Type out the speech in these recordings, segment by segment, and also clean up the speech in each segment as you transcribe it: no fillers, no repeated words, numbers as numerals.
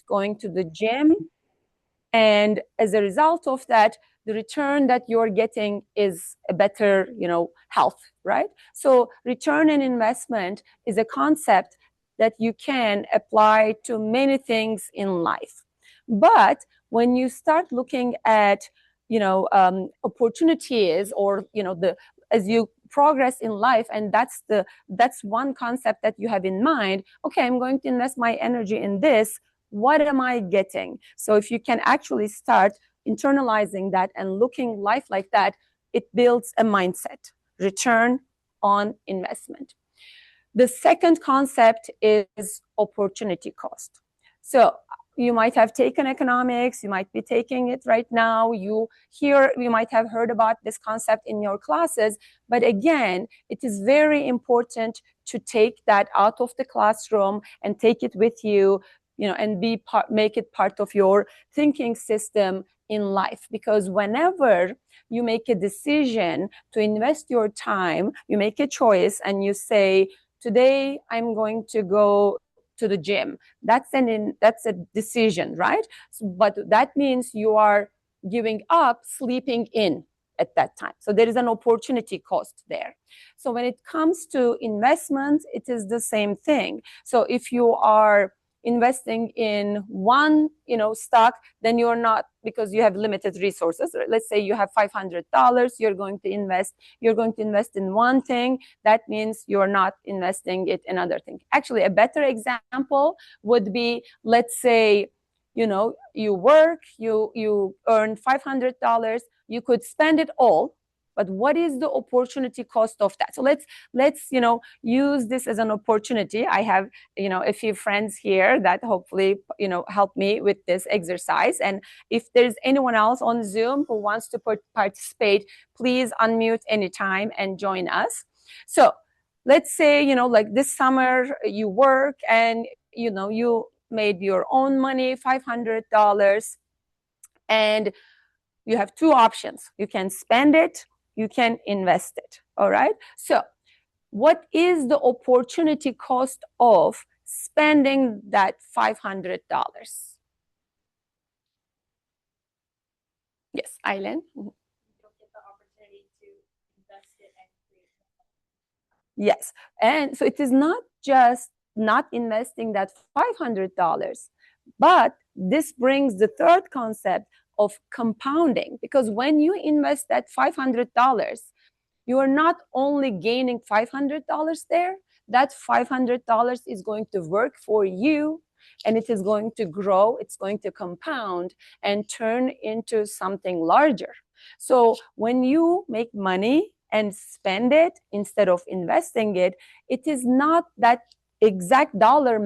going to the gym. And as a result of that, the return that you're getting is a better, health, right? So return on investment is a concept that you can apply to many things in life. But when you start looking at, opportunities, or, as you progress in life, and that's one concept that you have in mind. Okay, I'm going to invest my energy in this. What am I getting? So if you can actually start internalizing that and looking life like that, it builds a mindset, return on investment. The second concept is opportunity cost. So you might have taken economics, you might be taking it right now, you might have heard about this concept in your classes, but again, it is very important to take that out of the classroom and take it with you, and make it part of your thinking system in life. Because whenever you make a decision to invest your time, you make a choice and you say, today I'm going to go to the gym. That's a decision, right? But that means you are giving up sleeping in at that time. So there is an opportunity cost there. So when it comes to investments, it is the same thing. So if you are investing in one, stock, then you're not, because you have limited resources. Let's say you have $500, you're going to invest in one thing. That means you're not investing it in another thing. Actually, a better example would be, let's say, you work, you earn $500, you could spend it all. But what is the opportunity cost of that? So let's use this as an opportunity. I have a few friends here that hopefully help me with this exercise. And if there's anyone else on Zoom who wants to participate, please unmute anytime and join us. So let's say like this summer you work and you made your own money, $500, and you have two options. You can spend it, you can invest it. All right. So what is the opportunity cost of spending that $500? Yes, Aileen. You don't get the opportunity to invest it and create more. Yes. And so it is not just not investing that $500, but this brings the third concept of compounding, because when you invest that $500, you are not only gaining $500 there, that $500 is going to work for you, and it is going to grow, it's going to compound and turn into something larger. So when you make money and spend it instead of investing it, it is not that exact dollar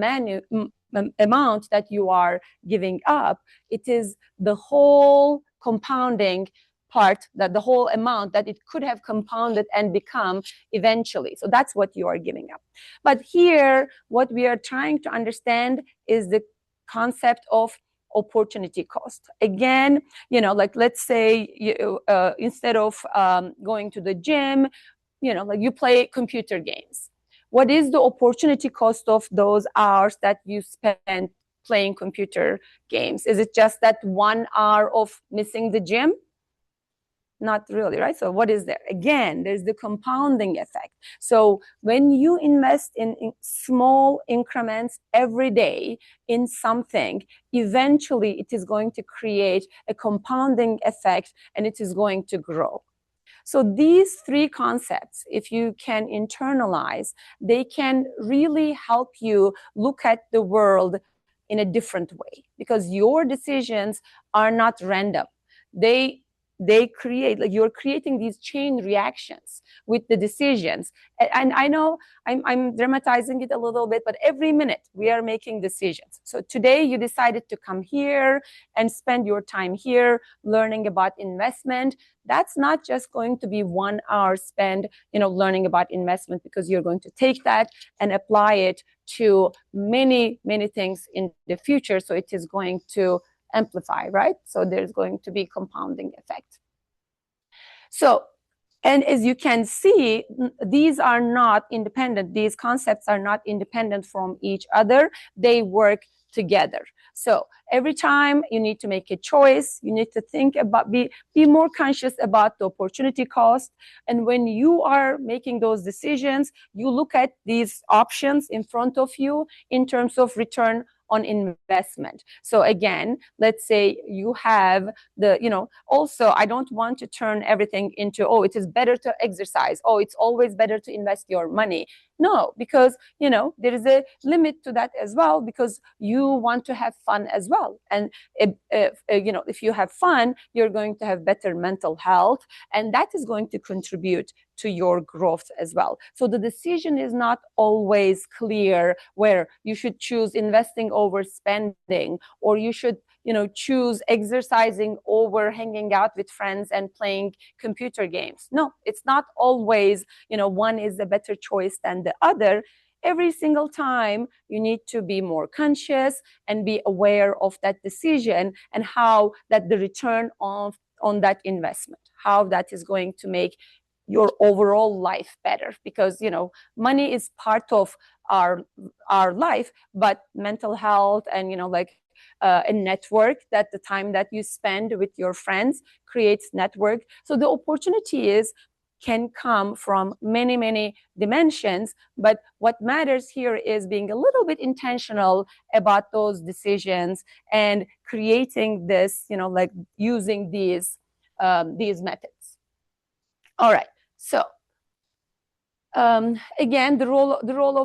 amount that you are giving up. It is the whole compounding part, that the whole amount that it could have compounded and become eventually. So that's what you are giving up. But here, what we are trying to understand is the concept of opportunity cost. Again, like let's say instead of going to the gym, like you play computer games. What is the opportunity cost of those hours that you spend playing computer games? Is it just that 1 hour of missing the gym? Not really, right? So what is there? Again, there's the compounding effect. So when you invest in small increments every day in something, eventually it is going to create a compounding effect and it is going to grow. So these three concepts, if you can internalize, they can really help you look at the world in a different way, because your decisions are not random. They create, like you're creating these chain reactions with the decisions. And I know I'm dramatizing it a little bit, but every minute we are making decisions. So today you decided to come here and spend your time here learning about investment. That's not just going to be 1 hour spent, learning about investment, because you're going to take that and apply it to many, many things in the future. So it is going to amplify, right? So there's going to be compounding effect. So, and as you can see, these are not independent. These concepts are not independent from each other. They work together. So every time you need to make a choice, you need to think about, be more conscious about the opportunity cost. And when you are making those decisions, you look at these options in front of you in terms of return on investment. So again, let's say you have the, also I don't want to turn everything into, oh, it is better to exercise. Oh, it's always better to invest your money. No, because, there is a limit to that as well, because you want to have fun as well. And if you have fun, you're going to have better mental health, and that is going to contribute to your growth as well. So the decision is not always clear where you should choose investing over spending, or you should choose exercising over hanging out with friends and playing computer games. No, it's not always, one is a better choice than the other. Every single time you need to be more conscious and be aware of that decision and how that the return on that investment, how that is going to make your overall life better. Because money is part of our life, but mental health and a network, that the time that you spend with your friends creates network. So the opportunity can come from many dimensions, but what matters here is being a little bit intentional about those decisions and creating this, using these methods. All right. So again, the rule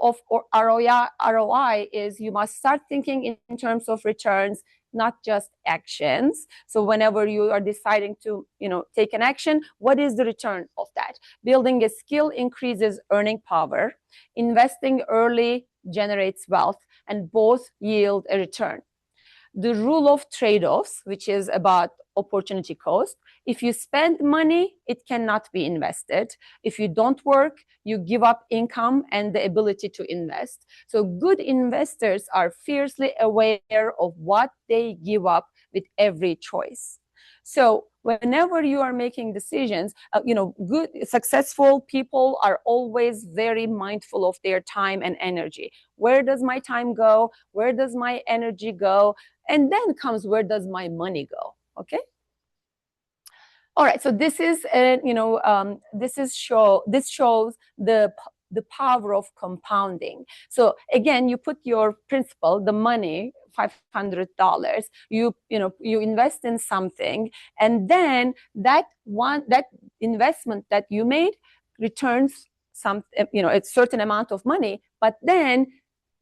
of ROI is you must start thinking in terms of returns, not just actions. So whenever you are deciding to, take an action, what is the return of that? Building a skill increases earning power. Investing early generates wealth, and both yield a return. The rule of trade-offs, which is about opportunity cost. If you spend money, it cannot be invested. If you don't work, you give up income and the ability to invest. So good investors are fiercely aware of what they give up with every choice. So whenever you are making decisions, good, successful people are always very mindful of their time and energy. Where does my time go? Where does my energy go? And then comes, where does my money go? Okay. All right. So this is, this shows the power of compounding. So again, you put your principal, the money, $500, you invest in something, and then that investment that you made returns a certain amount of money, but then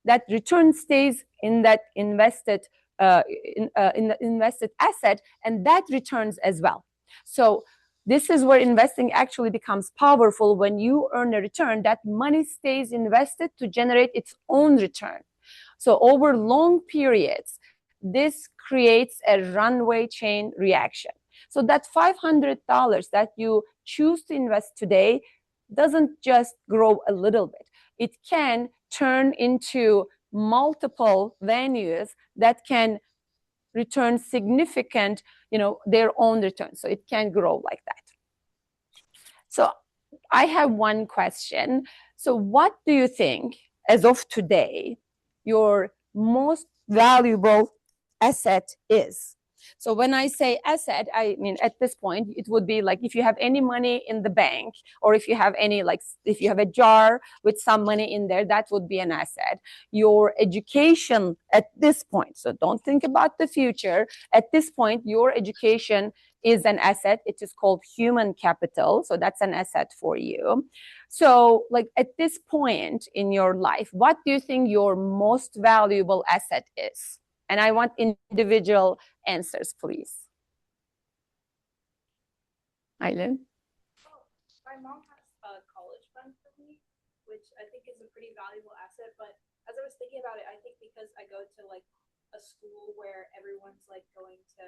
that return stays in that invested in the invested asset, and that returns as well. So this is where investing actually becomes powerful. When you earn a return, that money stays invested to generate its own return. So over long periods, this creates a runway chain reaction. So that $500 that you choose to invest today doesn't just grow a little bit. It can turn into multiple venues that can return significant, their own return. So it can grow like that. So I have one question. So what do you think, as of today, your most valuable asset is? So when I say asset, I mean, at this point, it would be like if you have any money in the bank, or if you have any, if you have a jar with some money in there, that would be an asset. Your education at this point, so don't think about the future. At this point, your education is an asset. It is called human capital. So that's an asset for you. So at this point in your life, what do you think your most valuable asset is? And I want individual answers, please. Aileen? My mom has a college fund for me, which I think is a pretty valuable asset. But as I was thinking about it, I think because I go to a school where everyone's going to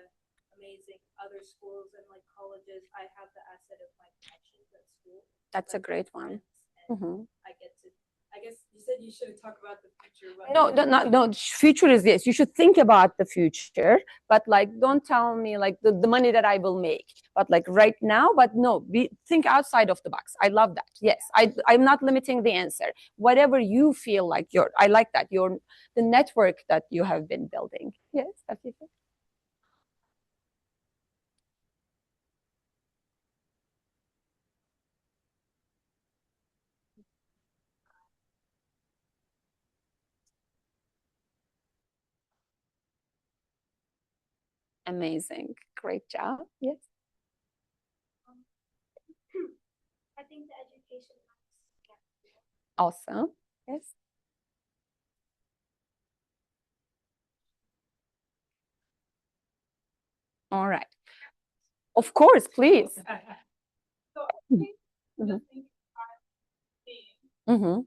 amazing other schools and colleges, I have the asset of my connections at school. That's a great one. And I get to I guess you said you shouldn't talk about the future. But No. Future is this. You should think about the future, but like, don't tell me like the money that I will make. But like right now, but no, think outside of the box. I love that. Yes, I'm not limiting the answer. Whatever you feel like I like that. The network that you have been building. Yes, that's it. Amazing. Great job. Yes. I think the education helps. Awesome. Yes. All right. Of course, please. So I think Mhm. the thing Mm-hmm.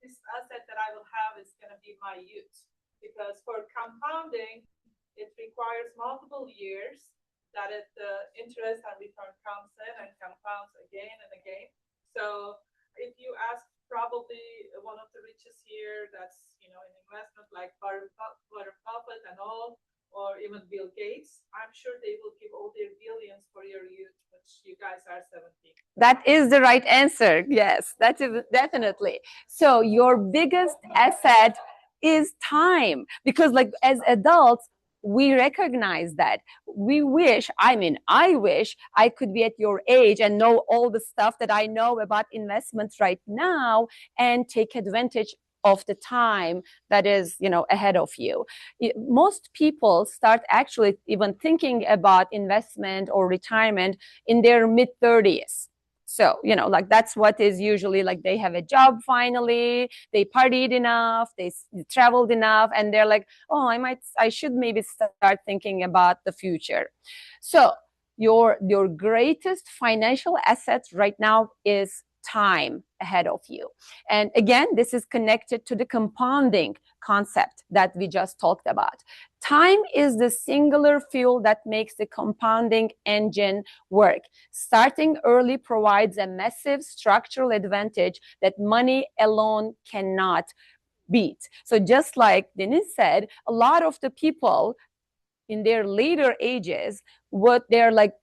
this asset that I will have is going to be my youth. Because for compounding, it requires multiple years that the interest and return comes in and compounds again and again. So if you ask probably one of the richest here that's in investment like Warren Buffett and all, or even Bill Gates, I'm sure they will give all their billions for your youth, which you guys are 17. That is the right answer. Yes, that is definitely. So your biggest asset is time, because like as adults, we recognize that we wish, I wish I could be at your age and know all the stuff that I know about investments right now and take advantage of the time that is ahead of you. Most people start actually even thinking about investment or retirement in their mid 30s. So, like that's what is usually like, they have a job finally, they partied enough, they traveled enough, and they're like, oh, I should maybe start thinking about the future. So your greatest financial asset right now is time ahead of you. And again, this is connected to the compounding concept that we just talked about. Time is the singular fuel that makes the compounding engine work. Starting early provides a massive structural advantage that money alone cannot beat. So just like Denise said, a lot of the people in their later ages, what they're like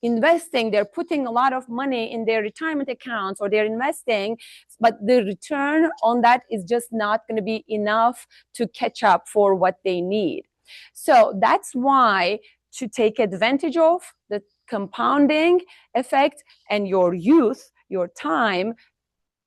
investing, they're putting a lot of money in their retirement accounts, or they're investing, but the return on that is just not going to be enough to catch up for what they need. So that's why, to take advantage of the compounding effect and your youth, your time,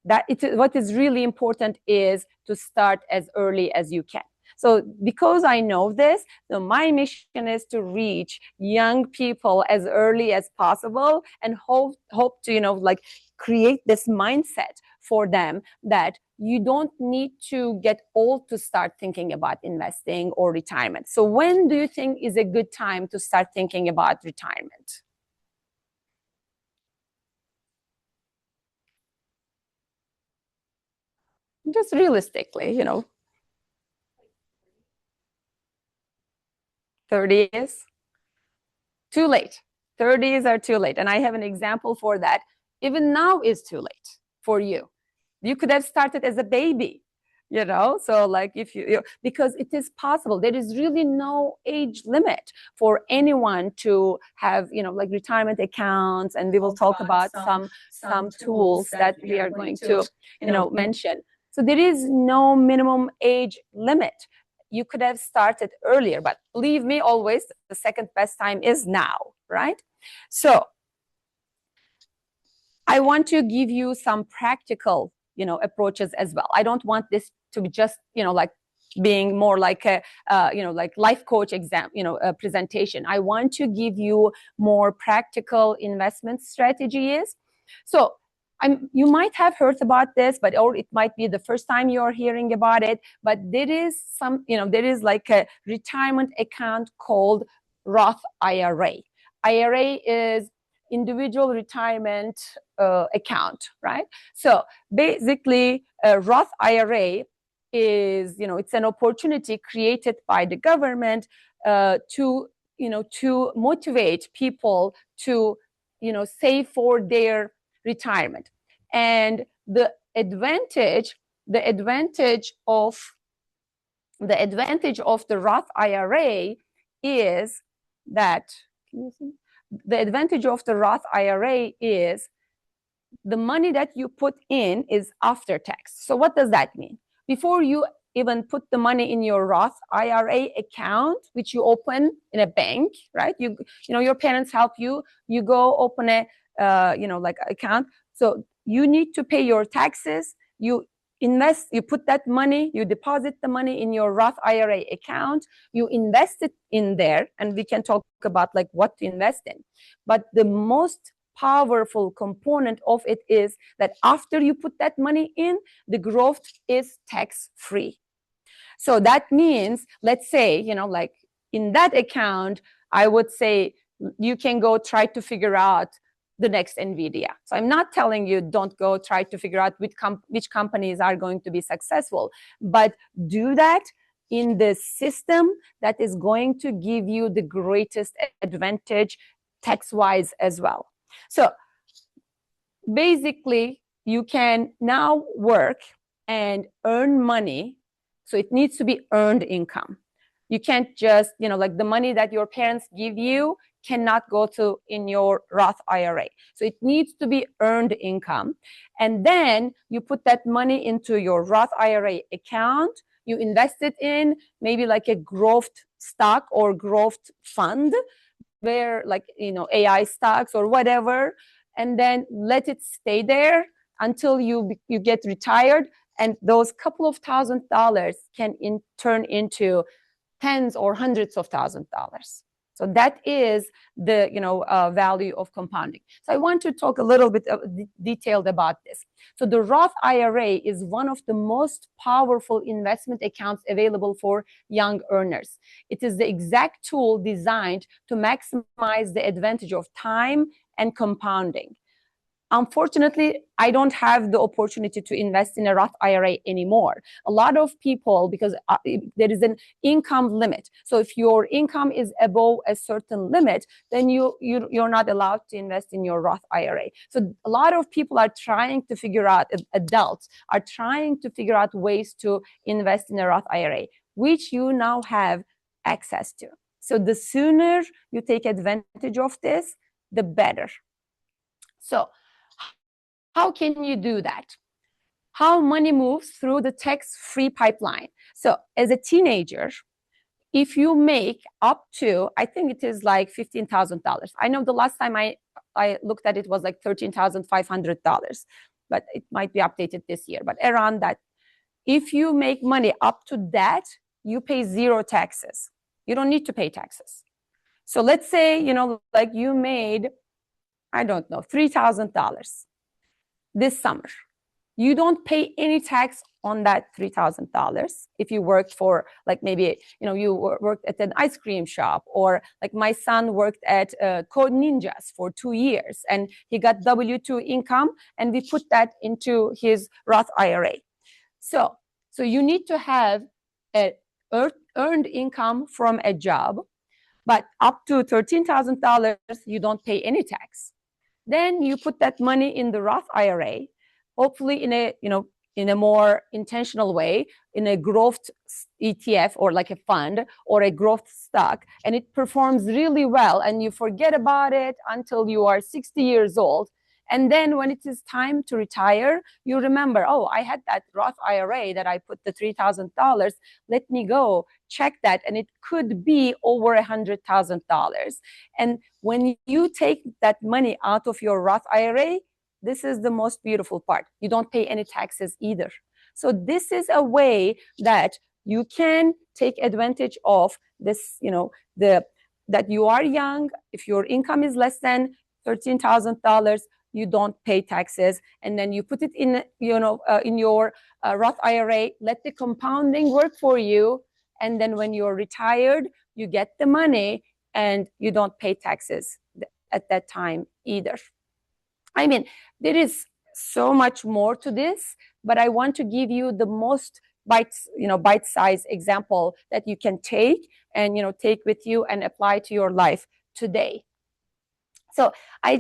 what is really important is to start as early as you can. So because I know this, so my mission is to reach young people as early as possible and hope to, like create this mindset for them that you don't need to get old to start thinking about investing or retirement. So when do you think is a good time to start thinking about retirement? Just realistically, 30s. Too late. 30s are too late. And I have an example for that. Even now is too late for you. You could have started as a baby, so like if because it is possible. There is really no age limit for anyone to have, like retirement accounts. And we will talk about some tools that we are going to, mention. So there is no minimum age limit. You could have started earlier, but believe me, always the second best time is now, right? So I want to give you some practical, approaches as well. I don't want this to be just, like being more like a, like life coach exam, a presentation. I want to give you more practical investment strategies. So you might have heard about this, or it might be the first time you're hearing about it, but there is there is like a retirement account called Roth IRA. IRA is individual retirement account, right? So basically, Roth IRA is, it's an opportunity created by the government to motivate people to, save for their retirement. And the advantage of the Roth IRA is that, can you see? The advantage of the Roth IRA is the money that you put in is after tax. So what does that mean? Before you even put the money in your Roth IRA account, which you open in a bank, right? You know, your parents help you. You go open a, like account. So you need to pay your taxes. You invest, you put that money, you deposit the money in your Roth IRA account, you invest it in there, and we can talk about like what to invest in. But the most powerful component of it is that after you put that money in, the growth is tax-free. So that means, let's say, like in that account, I would say you can go try to figure out the next NVIDIA. So I'm not telling you don't go try to figure out which companies are going to be successful, but do that in the system that is going to give you the greatest advantage tax-wise as well. So basically, you can now work and earn money. So it needs to be earned income. You can't just, like the money that your parents give you cannot go to in your Roth IRA. So it needs to be earned income. And then you put that money into your Roth IRA account. You invest it in maybe like a growth stock or growth fund, where like, AI stocks or whatever, and then let it stay there until you get retired. And those couple of $1,000s can turn into tens or hundreds of thousands of dollars. So that is the value of compounding. So I want to talk a little bit detailed about this. So the Roth IRA is one of the most powerful investment accounts available for young earners. It is the exact tool designed to maximize the advantage of time and compounding. Unfortunately, I don't have the opportunity to invest in a Roth IRA anymore. A lot of people, because there is an income limit. So if your income is above a certain limit, then you're not allowed to invest in your Roth IRA. So a lot of people are trying to figure out, adults are trying to figure out ways to invest in a Roth IRA, which you now have access to. So the sooner you take advantage of this, the better. So how can you do that? How money moves through the tax-free pipeline. So as a teenager, if you make up to, I think it is like $15,000. I know the last time I looked at it was like $13,500, but it might be updated this year, but around that. If you make money up to that, you pay zero taxes. You don't need to pay taxes. So let's say, like you made, I don't know, $3,000 this summer. You don't pay any tax on that $3,000 if you worked for, like maybe, you worked at an ice cream shop, or like my son worked at Code Ninjas for 2 years and he got W-2 income, and we put that into his Roth IRA. So you need to have an earned income from a job, but up to $13,000, you don't pay any tax. Then you put that money in the Roth IRA, hopefully in a more intentional way, in a growth ETF or like a fund or a growth stock, and it performs really well, and you forget about it until you are 60 years old. And then when it is time to retire, you remember, oh, I had that Roth IRA that I put the $3,000. Let me go check that. And it could be over $100,000. And when you take that money out of your Roth IRA, this is the most beautiful part. You don't pay any taxes either. So this is a way that you can take advantage of this, that you are young. If your income is less than $13,000, you don't pay taxes, and then you put it in, in your Roth IRA. Let the compounding work for you, and then when you're retired, you get the money, and you don't pay taxes at that time either. I mean, there is so much more to this, but I want to give you the most bite-sized example that you can take and take with you and apply to your life today. So I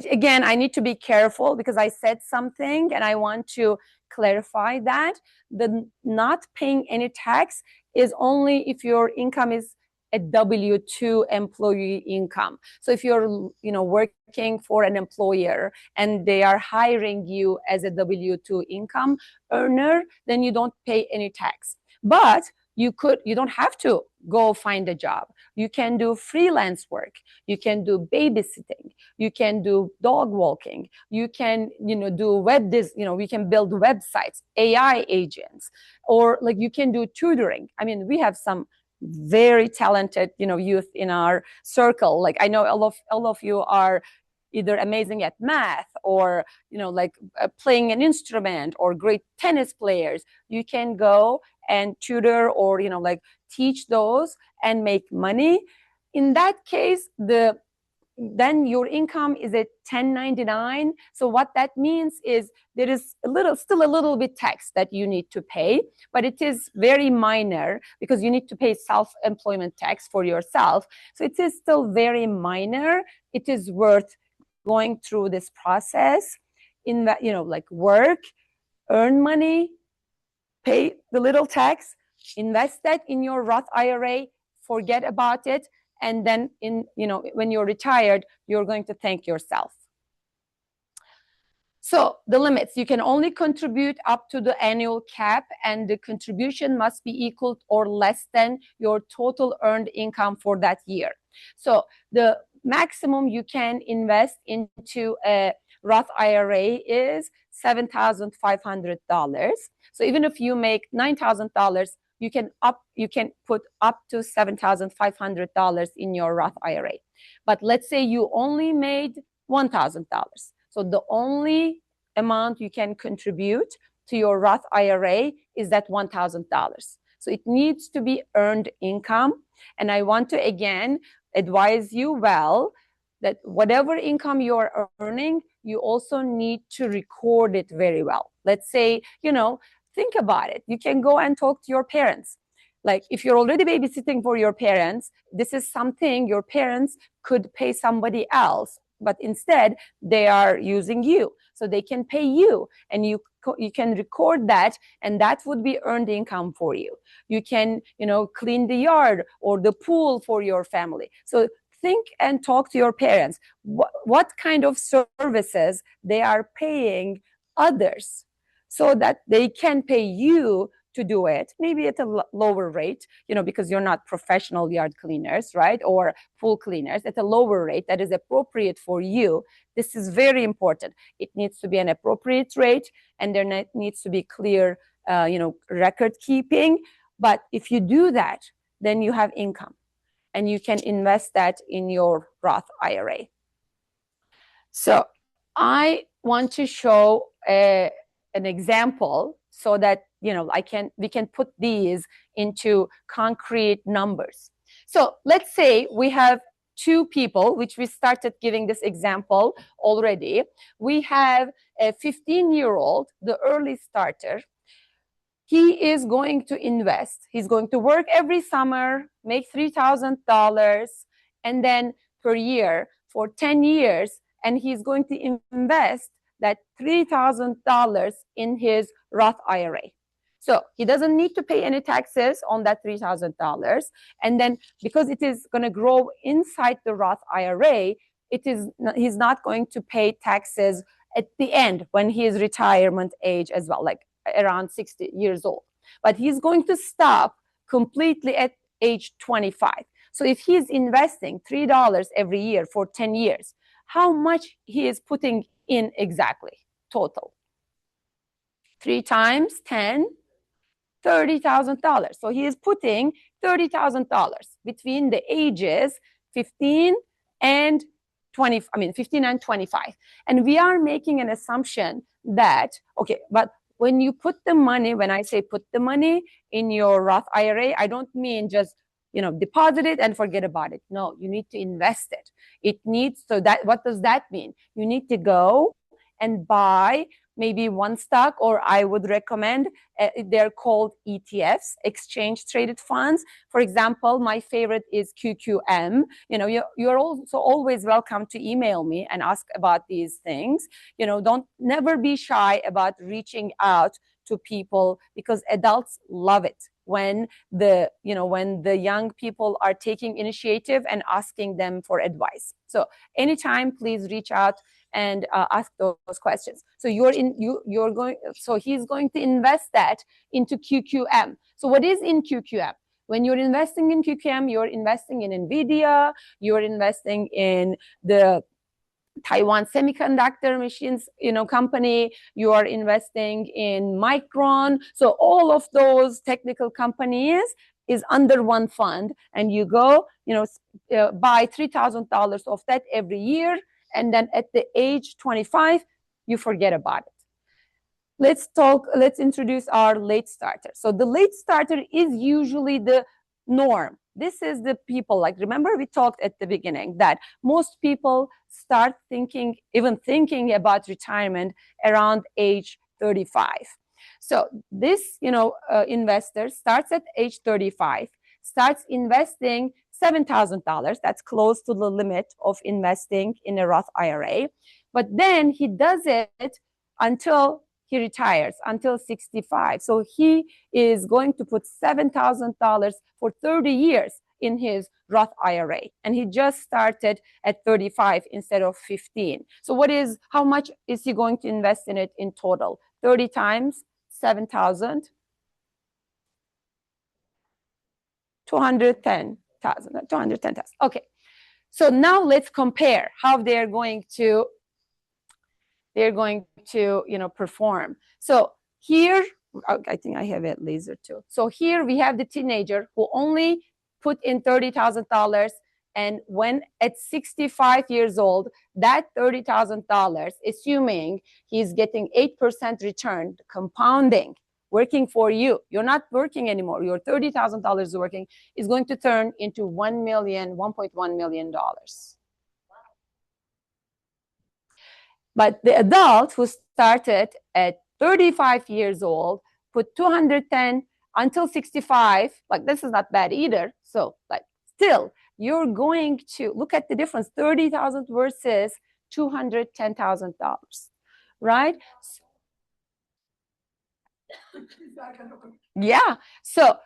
need to be careful because I said something and I want to clarify that the not paying any tax is only if your income is a W-2 employee income. So if you're, working for an employer and they are hiring you as a W-2 income earner, then you don't pay any tax. But you don't have to go find a job. You can do freelance work. You can do babysitting. You can do dog walking. You can, do we can build websites, AI agents, or like you can do tutoring. I mean, we have some very talented, youth in our circle. Like I know all of you are either amazing at math or, playing an instrument or great tennis players. You can go and tutor or, teach those and make money. In that case, then your income is at 1099. So what that means is there is still a little bit tax that you need to pay, but it is very minor because you need to pay self-employment tax for yourself. So it is still very minor. It is worth going through this process in that, work, earn money, pay the little tax, invest that in your Roth IRA, forget about it. And then when you're retired, you're going to thank yourself. So the limits, you can only contribute up to the annual cap, and the contribution must be equal or less than your total earned income for that year. So the maximum you can invest into a Roth IRA is $7,500. So even if you make $9,000, you can put up to $7,500 in your Roth IRA. But let's say you only made $1,000. So the only amount you can contribute to your Roth IRA is that $1,000. So it needs to be earned income. And I want to again advise you that whatever income you're earning, you also need to record it very well. Let's say, think about it. You can go and talk to your parents. Like if you're already babysitting for your parents, this is something your parents could pay somebody else, but instead they are using you. So they can pay you, and you can record that, and that would be earned income for you. You can, clean the yard or the pool for your family. So think and talk to your parents. What kind of services they are paying others so that they can pay you to do it, maybe at a lower rate, because you're not professional yard cleaners, right? Or pool cleaners, at a lower rate that is appropriate for you. This is very important. It needs to be an appropriate rate, and there needs to be clear, record keeping. But if you do that, then you have income, and you can invest that in your Roth IRA. So I want to show an example so that we can put these into concrete numbers. So let's say we have two people, which we started giving this example already. We have a 15-year-old, the early starter. He is going to invest. He's going to work every summer, make $3,000, and then per year for 10 years, and he's going to invest that $3,000 in his Roth IRA. So he doesn't need to pay any taxes on that $3,000. And then because it is going to grow inside the Roth IRA, he's not going to pay taxes at the end when he is retirement age as well, like around 60 years old. But he's going to stop completely at age 25. So if he's investing $3 every year for 10 years, how much he is putting in exactly total? 3 times 10, $30,000. So he is putting $30,000 between the ages 15 and 20, 15 and 25. And we are making an assumption that, okay, but when you put the money, when I say put the money in your Roth IRA, I don't mean just, deposit it and forget about it. No, you need to invest it. What does that mean? You need to go and buy maybe one stock, or I would recommend, they're called ETFs, exchange traded funds. For example, my favorite is QQM. You're also always welcome to email me and ask about these things. Don't never be shy about reaching out to people, because adults love it when the young people are taking initiative and asking them for advice. So anytime, please reach out and ask those questions. So he's going to invest that into QQM. So what is in QQM? When you're investing in QQM, you're investing in NVIDIA, you're investing in the Taiwan Semiconductor Machines, company, you are investing in Micron. So all of those technical companies is under one fund, and you go, buy $3,000 of that every year, and then at the age 25, you forget about it. Let's introduce our late starter. So the late starter is usually the norm. This is the people, like, remember we talked at the beginning that most people start thinking about retirement around age 35. So this, investor starts at age 35, starts investing $7,000. That's close to the limit of investing in a Roth IRA. But then he does it until he retires, until 65. So he is going to put $7,000 for 30 years in his Roth IRA. And he just started at 35 instead of 15. So how much is he going to invest in it in total? 30 times 7,000, 210,000. Okay. So now let's compare how they're going to perform. So here, I think I have a laser too. So here we have the teenager who only put in $30,000, and when at 65 years old, that $30,000, assuming he's getting 8% return, compounding, working for you, you're not working anymore, your $30,000 working, is going to turn into $1.1 million. But the adult who started at 35 years old, put 210 until 65, like, this is not bad either. So, like, still, you're going to look at the difference, 30,000 versus $210,000, right? Yeah. So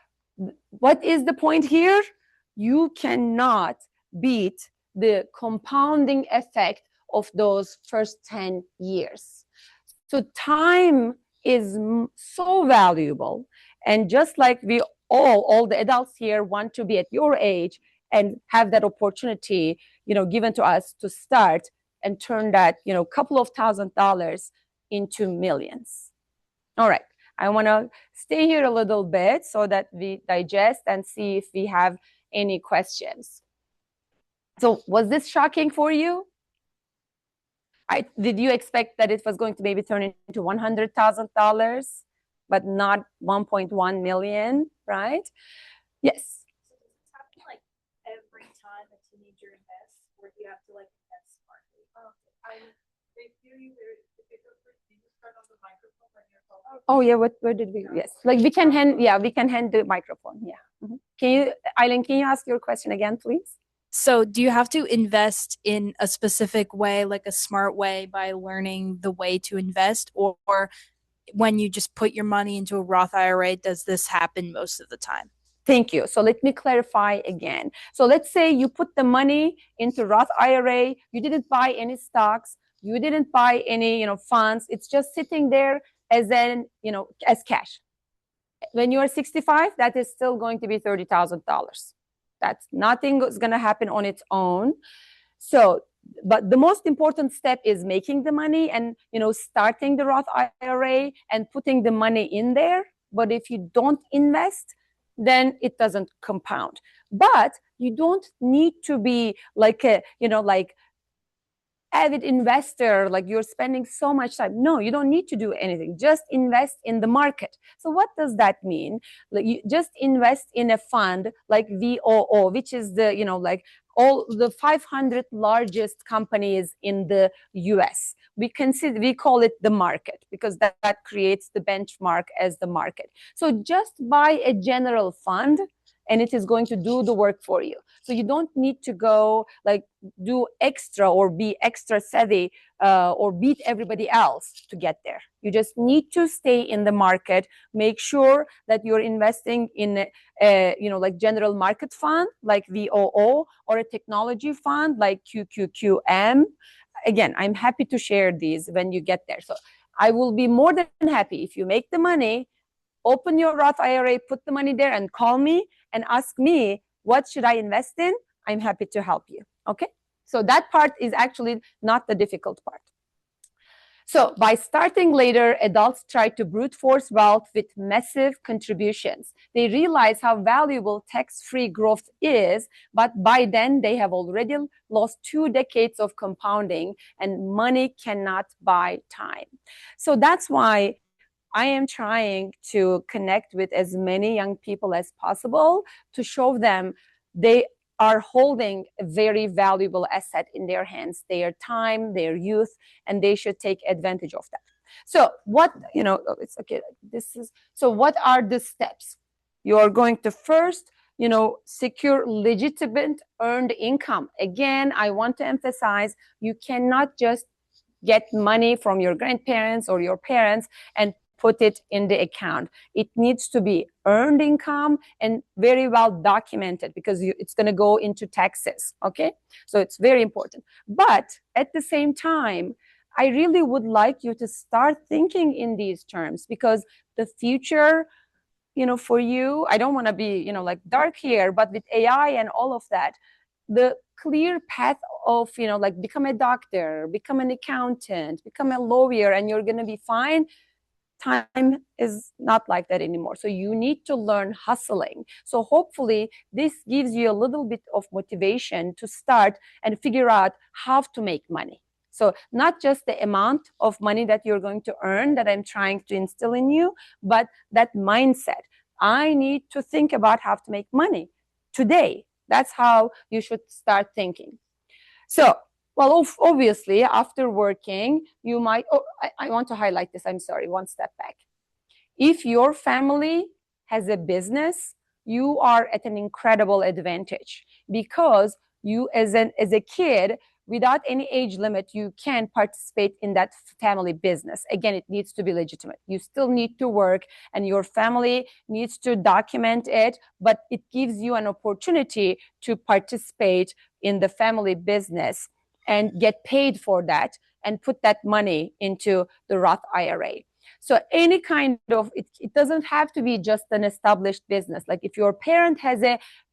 what is the point here? You cannot beat the compounding effect of those first 10 years. So time is so valuable. And just like we all the adults here want to be at your age and have that opportunity, given to us to start and turn that, couple of $1,000s into millions. All right. I want to stay here a little bit so that we digest and see if we have any questions. So was this shocking for you? Did you expect that it was going to maybe turn into $100,000, but not 1.1 million, right? Yes. So does this happen like every time a teenager invests, or do you have to like invest smartly? Oh yeah, where did we? Yes, like we can hand the microphone. Yeah. Mm-hmm. Eileen, can you ask your question again, please? So do you have to invest in a specific way, like a smart way, by learning the way to invest, or when you just put your money into a Roth IRA, does this happen most of the time? Thank you. So let me clarify again. So let's say you put the money into Roth IRA, you didn't buy any stocks, you didn't buy any, funds. It's just sitting there as cash. When you are 65, that is still going to be $30,000. That's nothing is going to happen on its own. So, but the most important step is making the money and, starting the Roth IRA and putting the money in there. But if you don't invest, then it doesn't compound. But you don't need to be like avid investor, like you're spending so much time. No, you don't need to do anything. Just invest in the market. So what does that mean? Like you just invest in a fund like VOO, which is the, like all the 500 largest companies in the US. We call it the market because that creates the benchmark as the market. So just buy a general fund and it is going to do the work for you. So you don't need to go like do extra or be extra savvy or beat everybody else to get there. You just need to stay in the market. Make sure that you're investing in a like general market fund like VOO or a technology fund like QQQM. Again, I'm happy to share these when you get there. So I will be more than happy if you make the money, open your Roth IRA, put the money there and call me and ask me, what should I invest in? I'm happy to help you, okay? So that part is actually not the difficult part. So by starting later, adults try to brute force wealth with massive contributions. They realize how valuable tax-free growth is, but by then they have already lost 2 decades of compounding and money cannot buy time. So that's why I am trying to connect with as many young people as possible to show them they are holding a very valuable asset in their hands, their time, their youth, and they should take advantage of that. So what, it's okay. So what are the steps? You are going to first, secure legitimate earned income. Again, I want to emphasize, you cannot just get money from your grandparents or your parents and put it in the account. It needs to be earned income and very well documented because it's going to go into taxes, okay? So it's very important. But at the same time, I really would like you to start thinking in these terms because the future, for you, I don't want to be, like dark here, but with AI and all of that, the clear path of, like become a doctor, become an accountant, become a lawyer, and you're going to be fine. Time is not like that anymore. So you need to learn hustling. So hopefully this gives you a little bit of motivation to start and figure out how to make money. So not just the amount of money that you're going to earn that I'm trying to instill in you, but that mindset. I need to think about how to make money today. That's how you should start thinking. So, well, obviously, after working, you might, I want to highlight this. I'm sorry, one step back. If your family has a business, you are at an incredible advantage because you, as a kid, without any age limit, you can participate in that family business. Again, it needs to be legitimate. You still need to work and your family needs to document it, but it gives you an opportunity to participate in the family business and get paid for that and put that money into the Roth IRA. So any kind of, it doesn't have to be just an established business. Like if your parent has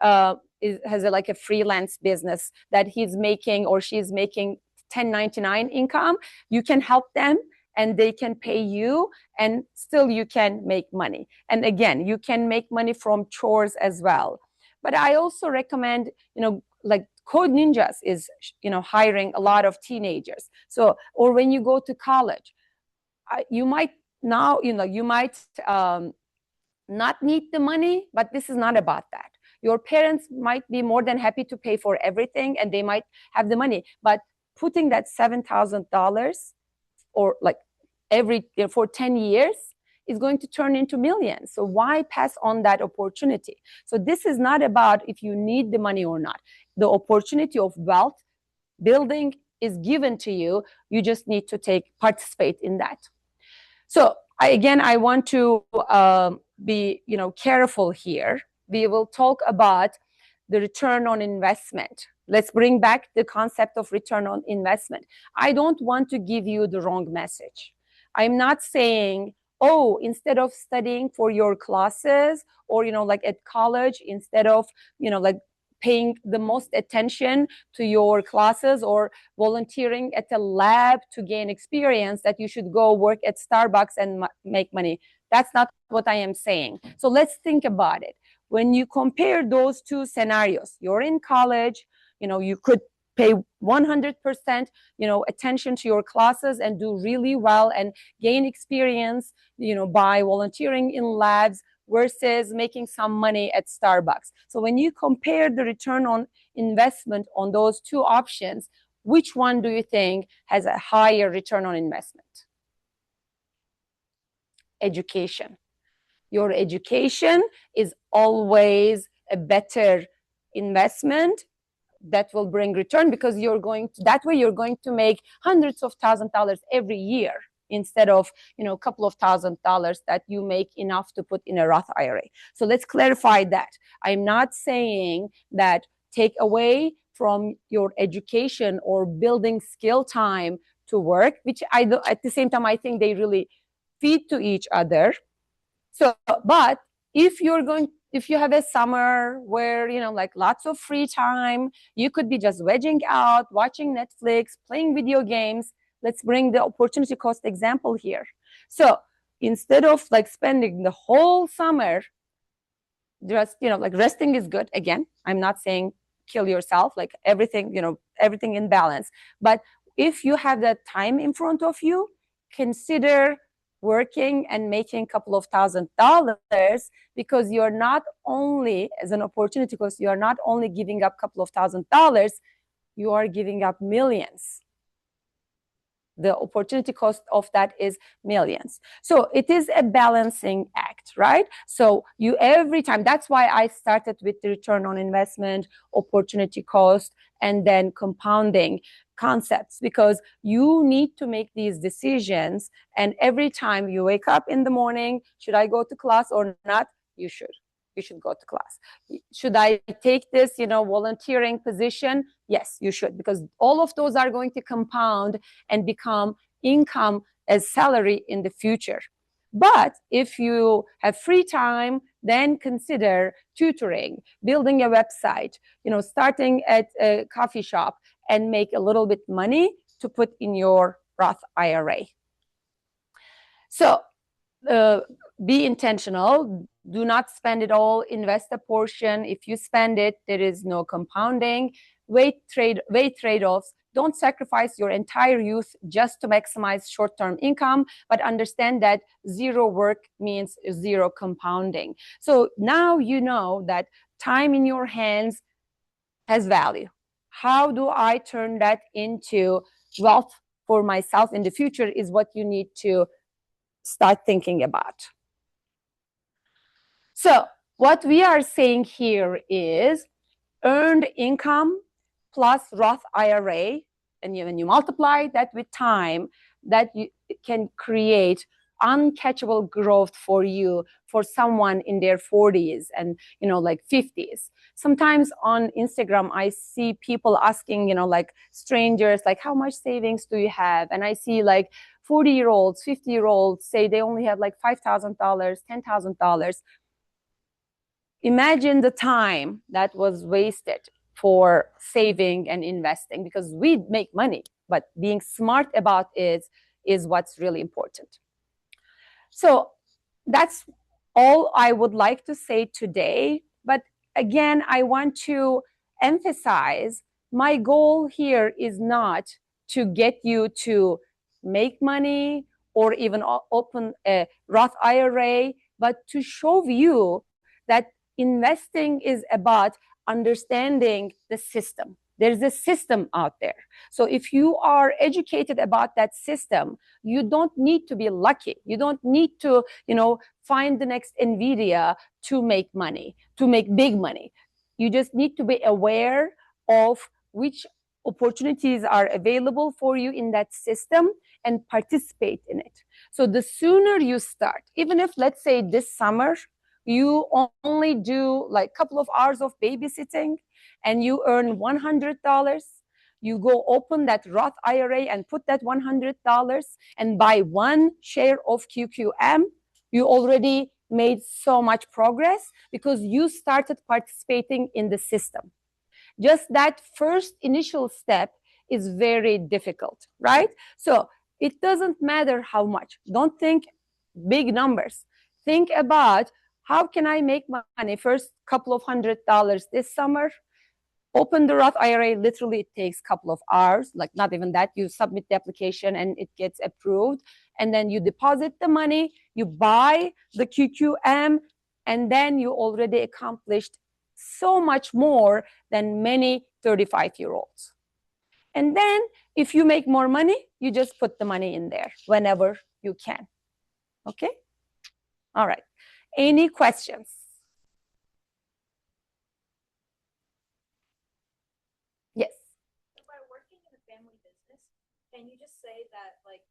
like a freelance business that he's making or she's making 1099 income, you can help them and they can pay you and still you can make money. And again, you can make money from chores as well. But I also recommend, like Code Ninjas is, hiring a lot of teenagers. So, or when you go to college, you might now, you might not need the money, but this is not about that. Your parents might be more than happy to pay for everything and they might have the money, but putting that $7,000 or like for 10 years is going to turn into millions. So why pass on that opportunity? So this is not about if you need the money or not. The opportunity of wealth building is given to you. You just need to participate in that. So I want to be careful here. We will talk about the return on investment. Let's bring back the concept of return on investment. I don't want to give you the wrong message. I'm not saying, oh, instead of studying for your classes or, like at college, instead of, like paying the most attention to your classes or volunteering at a lab to gain experience, that you should go work at Starbucks and make money. That's not what I am saying. So let's think about it. When you compare those two scenarios, you're in college, you could pay 100%, attention to your classes and do really well and gain experience, by volunteering in labs versus making some money at Starbucks. So when you compare the return on investment on those two options, which one do you think has a higher return on investment? Education. Your education is always a better investment that will bring return, because that way you're going to make hundreds of $1,000s every year instead of a couple of $1,000s that you make enough to put in a Roth IRA. So let's clarify that. I'm not saying that take away from your education or building skill time to work, which at the same time I think they really feed to each other. So, but if you have a summer where, like lots of free time, you could be just vegging out, watching Netflix, playing video games. Let's bring the opportunity cost example here. So instead of like spending the whole summer, just, like resting is good. Again, I'm not saying kill yourself, like everything in balance. But if you have that time in front of you, consider working and making a couple of $1,000s, because you're not only, as an opportunity cost, you are not only giving up a couple of $1,000s, you are giving up millions. The opportunity cost of that is millions. So it is a balancing act, right? So every time, that's why I started with the return on investment, opportunity cost, and then compounding concepts, because you need to make these decisions. And every time you wake up in the morning, should I go to class or not? You should go to class. Should I take this, volunteering position? Yes, you should, because all of those are going to compound and become income as salary in the future. But if you have free time, then consider tutoring, building a website, starting at a coffee shop and make a little bit money to put in your Roth IRA. So be intentional. Do not spend it all. Invest a portion. If you spend it, there is no compounding. Weight trade-offs. Don't sacrifice your entire youth just to maximize short-term income, but understand that zero work means zero compounding. So now you know that time in your hands has value. How do I turn that into wealth for myself in the future is what you need to start thinking about. So what we are saying here is earned income plus Roth IRA, and when you multiply that with time, that you can create uncatchable growth for you, for someone in their 40s and like 50s. Sometimes on Instagram I see people asking like strangers, like, how much savings do you have? And I see like 40-year-olds, 50-year-olds say they only have like $5,000, $10,000. Imagine the time that was wasted for saving and investing, because we make money, but being smart about it is what's really important. So that's all I would like to say today. But again, I want to emphasize my goal here is not to get you to make money or even open a Roth IRA, but to show you that investing is about understanding the system. There's a system out there. So if you are educated about that system, you don't need to be lucky. You don't need to, find the next NVIDIA to make money, to make big money. You just need to be aware of which opportunities are available for you in that system and participate in it. So the sooner you start, even if, let's say, this summer, you only do like a couple of hours of babysitting and you earn $100, you go open that Roth IRA and put that $100 and buy one share of QQM, you already made so much progress because you started participating in the system. Just that first initial step is very difficult, right? So it doesn't matter how much. Don't think big numbers. Think about, how can I make money first couple of $100s this summer? Open the Roth IRA, literally it takes a couple of hours, like not even that. You submit the application and it gets approved. And then you deposit the money, you buy the QQM, and then you already accomplished so much more than many 35-year-olds. And then if you make more money, you just put the money in there whenever you can. Okay? All right. Any questions? Yes. So by working in a family business, can you just say that, like,